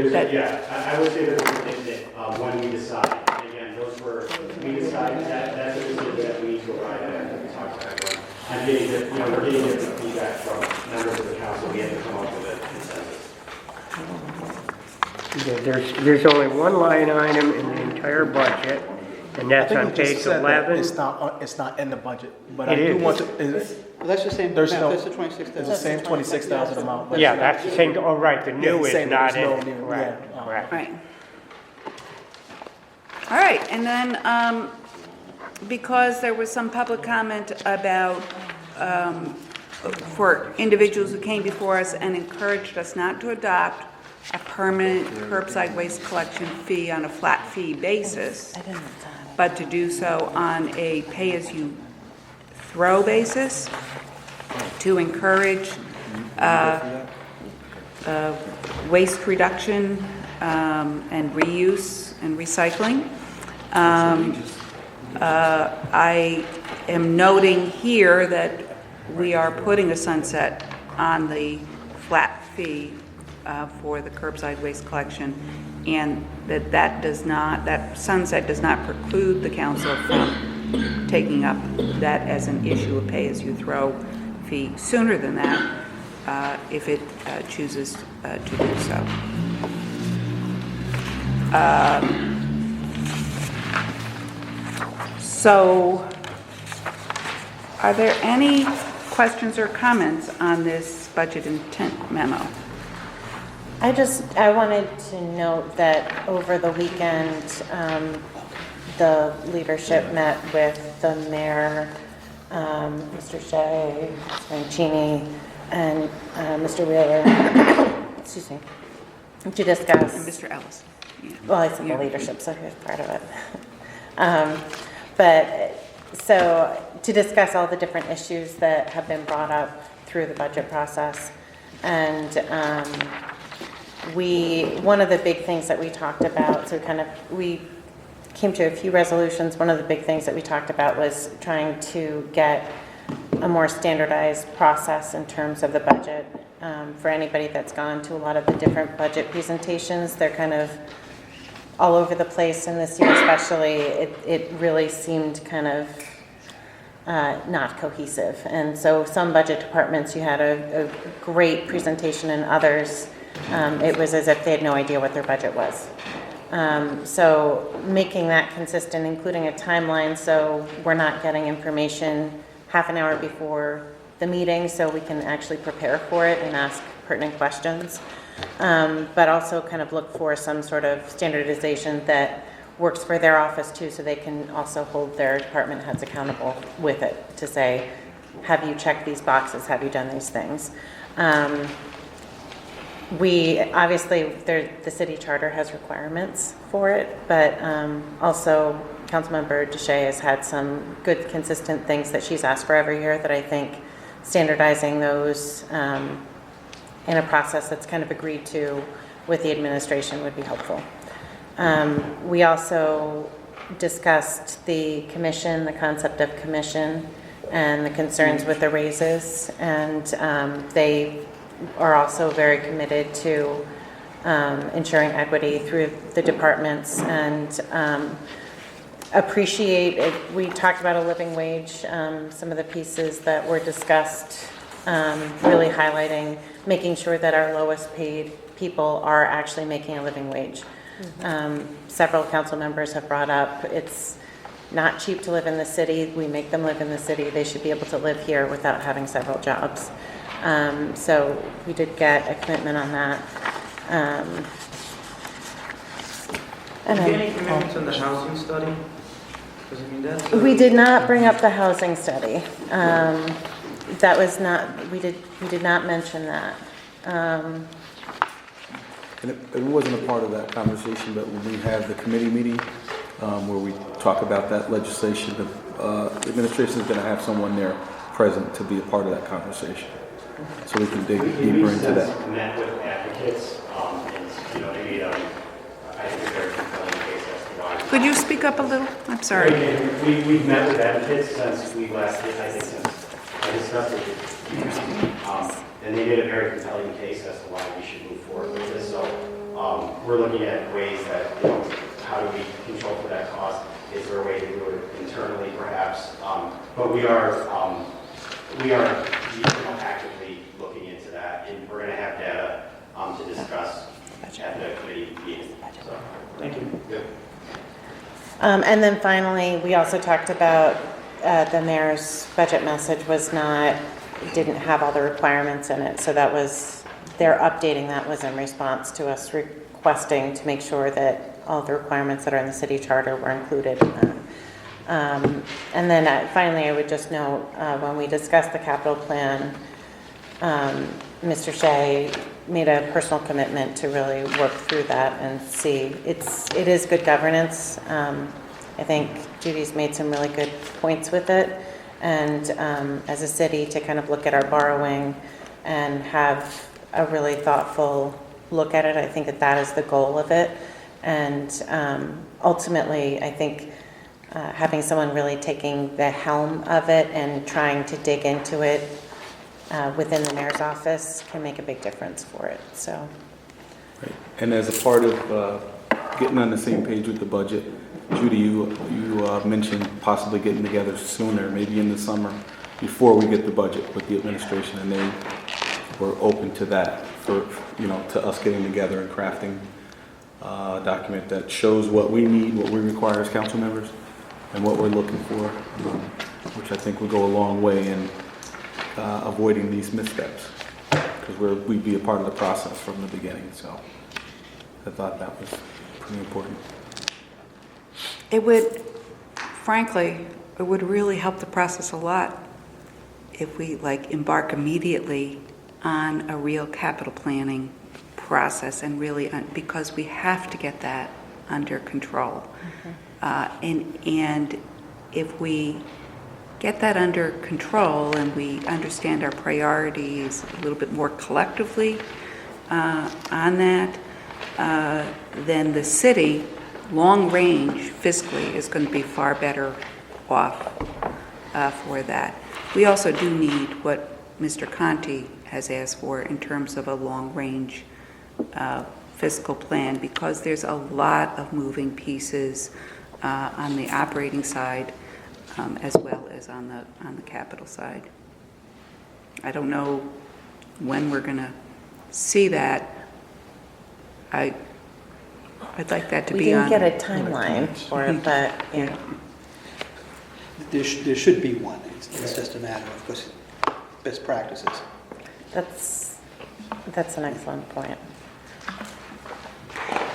would say there's a thing that when we decide, and again, we decide that's a decision that we need to arrive at after we talk to everyone. I'm getting, we're getting different feedback from members of the council, we have to come up with a consensus. There's only one line item in the entire budget, and that's on page 11. It's not in the budget, but It I do is. want to, Well, that's the same, There's amount. no- That's the it's 26,000. the same 26,000 amount. Yeah, that's the same, oh, right, the new Yeah, is same, not there's no in. new, Correct, yeah. correct. Right. All right, and then because there was some public comment about, for individuals who came before us and encouraged us not to adopt a permanent curbside waste collection fee on a flat fee basis, but to do so on a pay-as-you-throw basis to encourage waste reduction and reuse and recycling. I am noting here that we are putting a sunset on the flat fee for the curbside waste collection, and that sunset does not preclude the council from taking up that as an issue of pay-as-you-throw fee sooner than that, if it chooses to do so. So, are there any questions or comments on this budget intent memo? I wanted to note that over the weekend, the leadership met with the mayor, Mr. Shea, Mr. Mancini, and Mr. Wheeler, excuse me, to discuss. And Mr. Ellis? Yeah. Well, I said Yeah. the leadership, so he was part of it. So to discuss all the different issues that have been brought up through the budget process. And one of the big things that we talked about, we came to a few resolutions. One of the big things that we talked about was trying to get a more standardized process in terms of the budget. For anybody that's gone to a lot of the different budget presentations, they're kind of all over the place, and this year especially, it really seemed kind of not cohesive. And so some budget departments, you had a great presentation, and others, it was as if they had no idea what their budget was. So making that consistent, including a timeline, so we're not getting information half an hour before the meeting, so we can actually prepare for it and ask pertinent questions. But also kind of look for some sort of standardization that works for their office too, so they can also hold their department heads accountable with it to say, have you checked these boxes? Have you done these things? obviously, the city charter has requirements for it, but also Councilmember Deshay has had some good, consistent things that she's asked for every year that I think standardizing those in a process that's kind of agreed to with the administration would be helpful. We also discussed the commission, the concept of commission, and the concerns with the raises, and they are also very committed to ensuring equity through the departments, and appreciate it. We talked about a living wage, some of the pieces that were discussed, really highlighting making sure that our lowest paid people are actually making a living wage. Several council members have brought up it's not cheap to live in the city. We make them live in the city. They should be able to live here without having several jobs. So we did get a commitment on that. Did you get any commitments on the housing study? Because I mean, that's... We did not bring up the housing study. That was not, we did not mention that. And it wasn't a part of that conversation, but when we have the committee meeting where we talk about that legislation, the administration is going to have someone there present to be a part of that conversation. So we can dig deeper into that. Met with advocates, and they made I think a very compelling case as to why. Could you speak up a little? I'm sorry. We've met with advocates since we last did, I think since I discussed it with you. And they made a very compelling case as to why we should move forward with this. So we're looking at ways that, how do we control for that cost? Is there a way to do it internally, perhaps? But we are actively looking into that, and we're going to have data to discuss at the committee meeting. So, thank you. Good. And then finally, we also talked about the mayor's budget message didn't have all the requirements in it. So that was, their updating that was in response to us requesting to make sure that all the requirements that are in the city charter were included in that. And then finally, I would just note, when we discussed the capital plan, Mr. Shea made a personal commitment to really work through that and see. It is good governance. I think Judy's made some really good points with it. And as a city, to kind of look at our borrowing and have a really thoughtful look at it, I think that is the goal of it. And ultimately, I think having someone really taking the helm of it and trying to dig into it within the mayor's office can make a big difference for it. So, Right. And as a part of getting on the same page with the budget, Judy, you mentioned possibly getting together sooner, maybe in the summer, before we get the budget with the administration, and they were open to that for to us getting together and crafting a document that shows what we need, what we require as council members, and what we're looking for, which I think would go a long way in avoiding these missteps, because we'd be a part of the process from the beginning. So I thought that was pretty important. It would, frankly, it would really help the process a lot if we embark immediately on a real capital planning process, and really, because we have to get that under control. And if we get that under control and we understand our priorities a little bit more collectively on that, then the city, long range fiscally, is going to be far better off for that. We also do need what Mr. Conti has asked for in terms of a long range fiscal plan, because there's a lot of moving pieces on the operating side as well as on the capital side. I don't know when we're going to see that. I'd like that to be on. We didn't get a timeline for it, but yeah. There should be one. It's just a matter of course, best practices. That's an excellent point.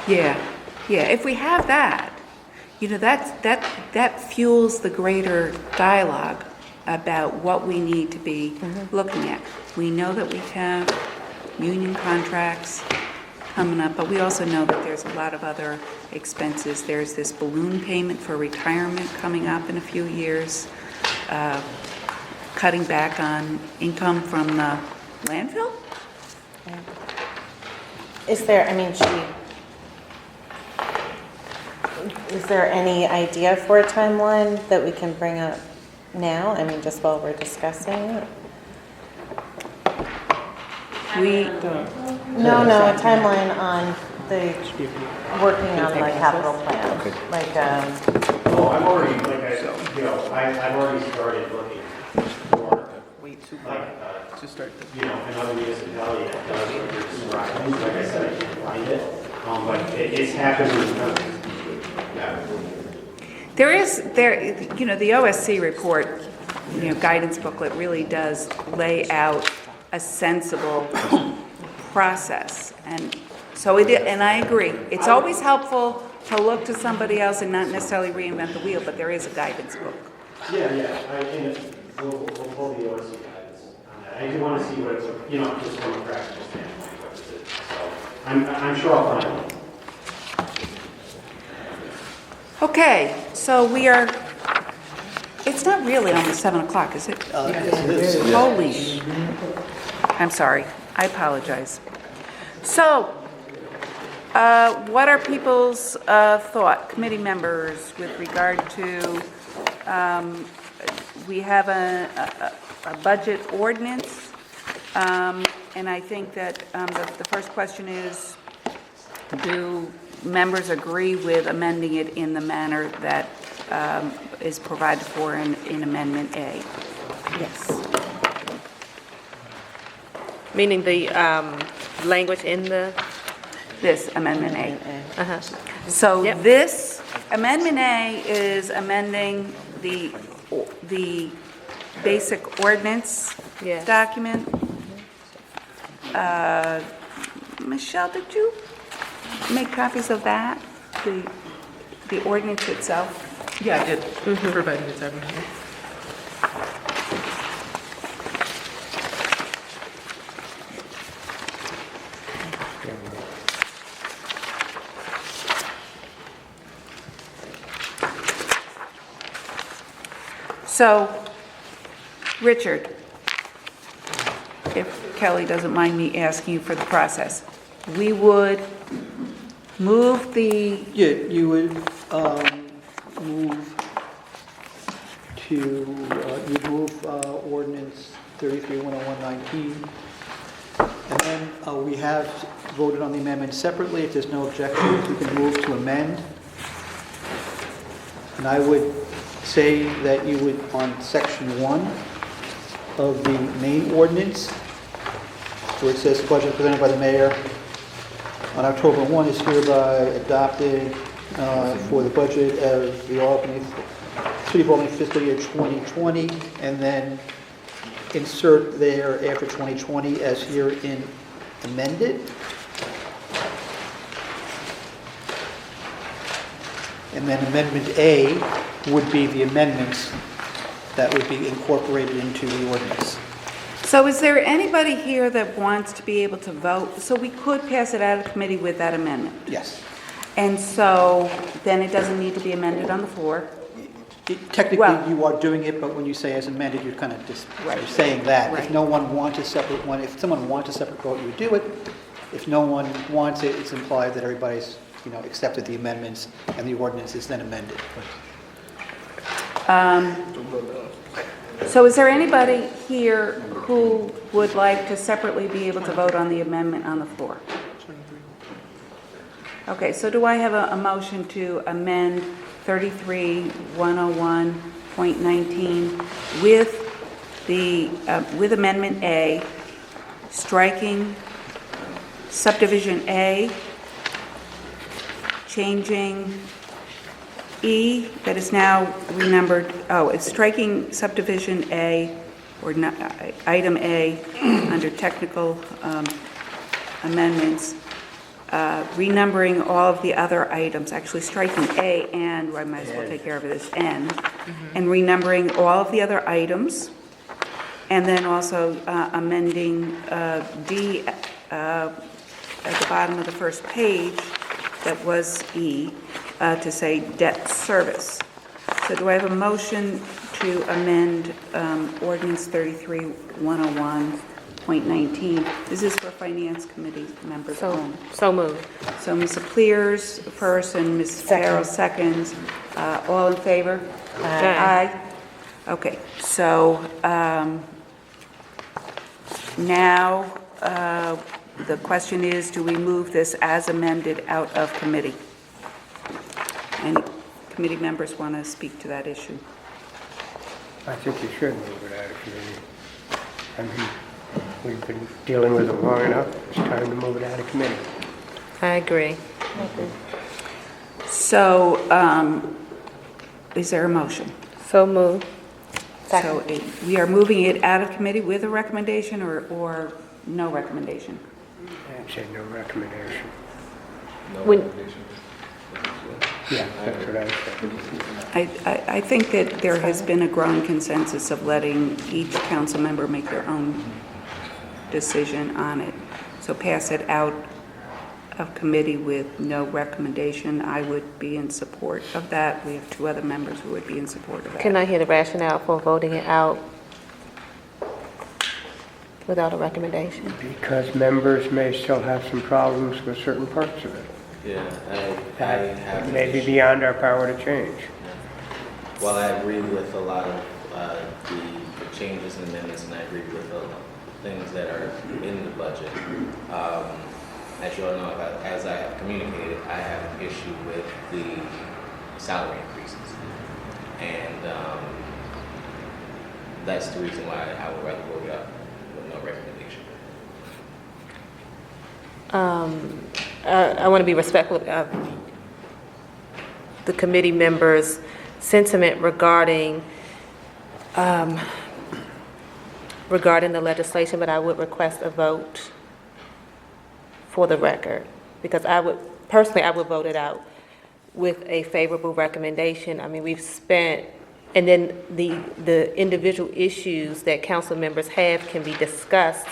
Yeah. If we have that, that fuels the greater dialogue about what we need to be looking at. We know that we have union contracts coming up, but we also know that there's a lot of other expenses. There's this balloon payment for retirement coming up in a few years, cutting back on income from the landfill? Is there, I mean, is there any idea for a timeline that we can bring up now? I mean, just while we're discussing it? No, a timeline on the, working on the capital plan. Like, Oh, I've already, I've already started looking for, To start another municipality that does what you're describing. Like I said, I can't find it, but it's happening. Yeah. The OSC report, guidance booklet really does lay out a sensible process. And so and I agree, it's always helpful to look to somebody else and not necessarily reinvent the wheel, but there is a guidance book. Yeah, we'll pull the OSC guidance on that. I do want to see what it's, just from a practical standpoint, what is it. So I'm sure I'll find it. Okay, so it's not really almost 7 o'clock, is it? Yes, it is. Holy, I'm sorry, I apologize. So, what are people's committee members, with regard to, we have a budget ordinance, and I think that the first question is, do members agree with amending it in the manner that is provided for in Amendment A? yes. Meaning the language in This, Amendment A. Uh-huh. So Yep. this, Amendment A is amending the basic ordinance Yes. document. Michelle, did you make copies of that? The ordinance itself? Yeah, I did. Provided it's everything. So, Richard, if Kelly doesn't mind me asking you for the process, we would move the, Yeah, you would move ordinance 33-101-19. And then we have voted on the amendment separately. If there's no objections, we can move to amend. And I would say that you would, on section 1 of the main ordinance, where it says the budget presented by the mayor on October 1 is hereby adopted for the budget of the City of Albany fiscal year 2020, and then insert there after 2020 as herein amended. And then Amendment A would be the amendments that would be incorporated into the ordinance. so is there anybody here that wants to be able to vote? So we could pass it out of committee with that amendment. Yes. And so then it doesn't need to be amended on the floor. Technically, Well- you are doing it, but when you say as amended, you're kind of just Right. you're saying that. Right. If no one wants a separate one, if someone wants a separate vote, you would do it. If no one wants it, it's implied that everybody's, accepted the amendments and the ordinance is then amended. So is there anybody here who would like to separately be able to vote on the amendment on the floor? Okay, so do I have a motion to amend 33-101.19 with Amendment A, striking subdivision A, changing E, that is now renumbered, it's striking subdivision A, or not, item A, under technical amendments, renumbering all of the other items, actually striking A and, I might as well take care of this, N, and renumbering all of the other items, and then also amending D at the bottom of the first page, that was E, to say debt service. So do I have a motion to amend ordinance 33-101.19? This is for Finance Committee members only. So moved. So Ms. Clears first and Ms. Farrell seconds. All in favor? Aye. Aye. Okay, so now the question is, do we move this as amended out of committee? Any committee members want to speak to that issue? I think you should move it out of committee. I mean, we've been dealing with it long enough. It's time to move it out of committee. I agree. So, is there a motion? So moved. So we are moving it out of committee with a recommendation or no recommendation? I'd say no recommendation. When, Yeah, that's what I said. I think that there has been a growing consensus of letting each council member make their own decision on it. So pass it out of committee with no recommendation. I would be in support of that. We have two other members who would be in support of that. can I hear the rationale for voting it out without a recommendation? Because members may still have some problems with certain parts of it. Yeah, I That have. may be beyond our power to change. While I agree with a lot of the changes and amendments, and I agree with the things that are in the budget, as you all know, as I have communicated, I have an issue with the salary increases. And that's the reason why I would rather vote it up with no recommendation. I want to be respectful of the committee members' sentiment regarding the legislation, but I would request a vote for the record, because I would vote it out with a favorable recommendation. I mean, we've spent, and then the individual issues that council members have can be discussed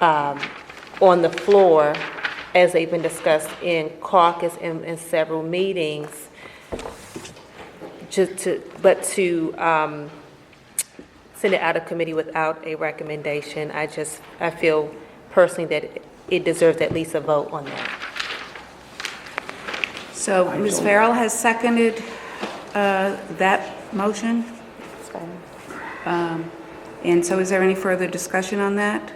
on the floor as they've been discussed in caucus and in several meetings. But to send it out of committee without a recommendation, I feel personally that it deserves at least a vote on that. So Ms. Farrell has seconded that motion. That's fine. And so is there any further discussion on that?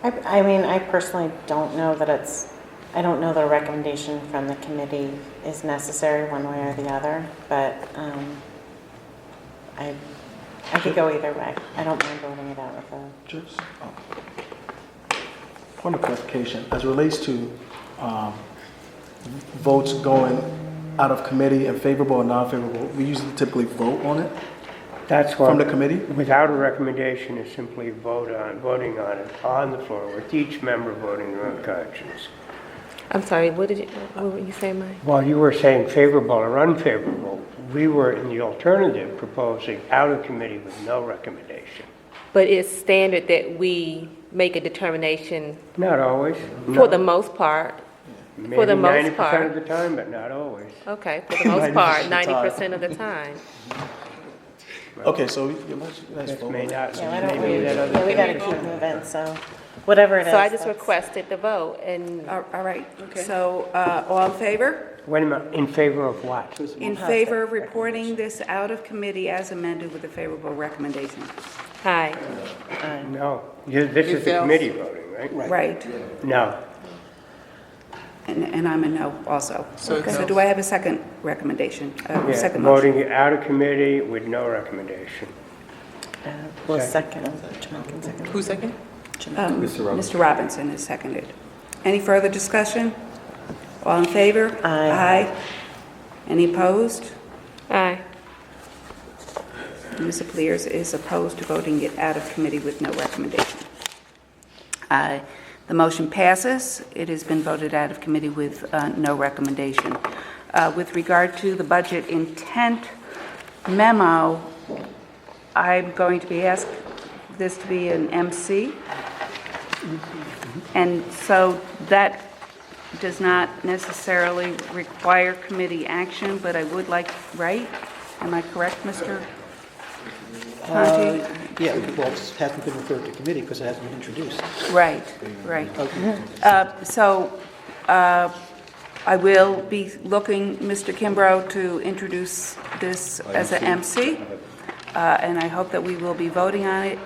I mean, I personally don't know that I don't know that a recommendation from the committee is necessary one way or the other, but I could go either way. I don't mind voting it out with a... Just, point of clarification, as it relates to votes going out of committee and favorable or non-favorable, we usually typically vote on it That's what... from the committee? Without a recommendation is simply voting on it on the floor, with each member voting their own conscience. I'm sorry, what were you saying, Mike? While you were saying favorable or unfavorable, we were in the alternative proposing out of committee with no recommendation. But it's standard that we make a determination Not always. for the most part. Maybe for the most 90% part. of the time, but not always. Okay, for the most part, 90% 90% of the time. Okay, so let's This vote. may not, Yeah, why don't we, maybe that other... yeah, we gotta keep moving, so whatever it is. So I just that's- requested the vote, and All right, so all in favor? Wait a minute, in favor of what? In favor of reporting this out of committee as amended with a favorable recommendation? hi. No, this is the committee voting, right? Right, No. and I'm a no also. So it's So no. do I have a second recommendation, Yeah, second motion? voting it out of committee with no recommendation. Well, second, John can second. Who's second? Mr. Robinson has seconded. Any further discussion? All in favor? Aye. Aye. Any opposed? Aye. Ms. Clears is opposed to voting it out of committee with no recommendation. The motion passes. It has been voted out of committee with no recommendation. With regard to the budget intent memo, I'm going to be asked this to be an MC. And so that does not necessarily require committee action, but I would like, right? Am I correct, Mr. Conti? Yeah, well, it hasn't been referred to committee because it hasn't been introduced. Right, right. Okay. I will be looking, Mr. Kimbrough, to introduce this as an MC, and I hope that we will be voting on it.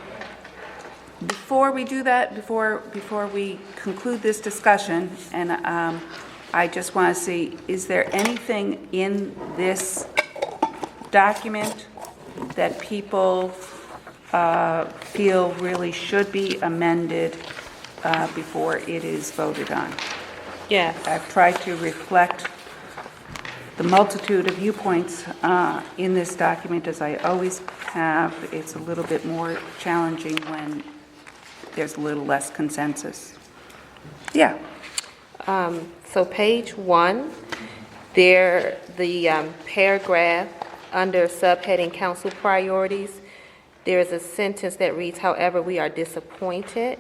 Before we do that, before we conclude this discussion, and I just want to see, is there anything in this document that people feel really should be amended before it is voted on? Yes. I've tried to reflect the multitude of viewpoints in this document, as I always have. It's a little bit more challenging when there's a little less consensus. Yeah. So page 1, the paragraph under subheading council priorities, there is a sentence that reads, however, we are disappointed.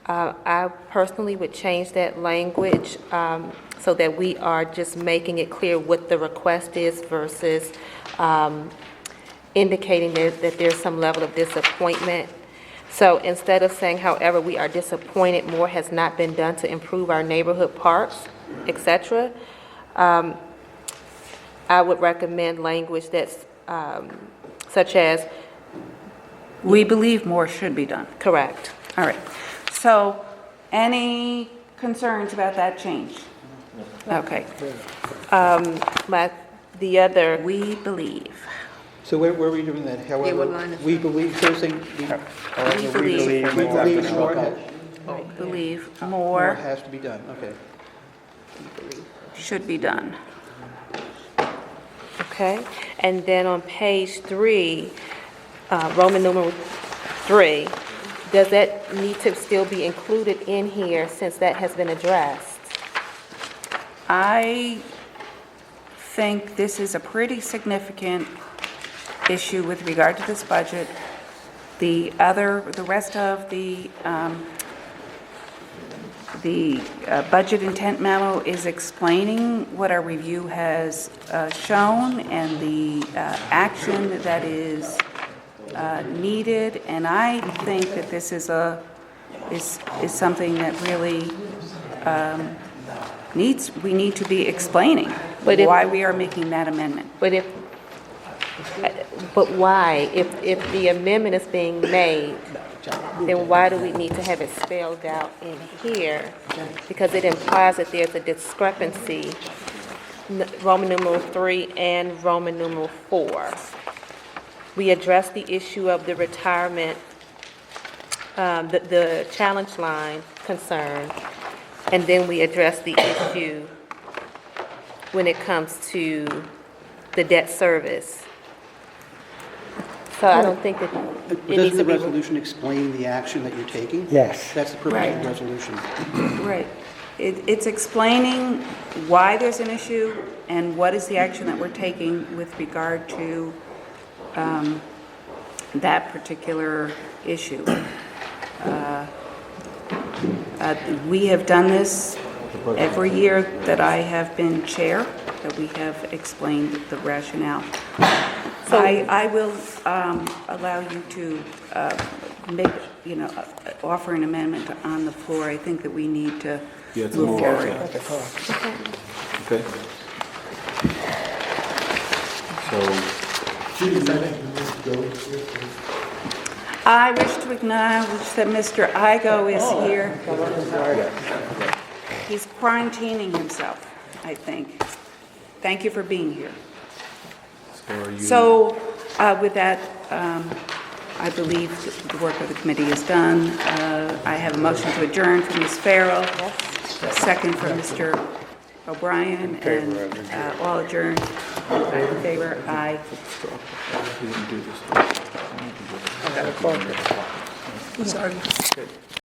I personally would change that language so that we are just making it clear what the request is versus indicating that there's some level of disappointment. So instead of saying, however, we are disappointed more has not been done to improve our neighborhood parks, etc., I would recommend language that's such as, We believe more should be done. correct. All right. So, any concerns about that change? Okay. The other, We believe. So where were we doing that? what line However, is we believe, so saying, We believe more more has to be done, okay. should be done. okay? And then on page 3, Roman numeral 3, does that need to still be included in here since that has been addressed? I think this is a pretty significant issue with regard to this budget. The rest of the budget intent memo is explaining what our review has shown and the action that is needed, and I think that this is something that really we need to be explaining why we are making that amendment. But why? If the amendment is being made, then why do we need to have it spelled out in here? Because it implies that there's a discrepancy, Roman numeral 3 and Roman numeral 4. We addressed the issue of the retirement, the challenge line concern, and then we addressed the issue when it comes to the debt service. So I don't think that it needs Doesn't to the be... resolution explain the action that you're taking? Yes. That's the purpose of the resolution. Right. It's explaining why there's an issue and what is the action that we're taking with regard to that particular issue. We have done this every year that I have been chair, that we have explained the rationale. So I will allow you to make, offer an amendment on the floor. I think that we need to move forward. Okay. I wish to acknowledge that Mr. Igo is here. He's quarantining himself, I think. Thank you for being here. So with that, I believe the work of the committee is done. I have a motion to adjourn from Ms. Farrell, a second from Mr. O'Brien, and all adjourned. In favor, aye. We didn't do this. Sorry.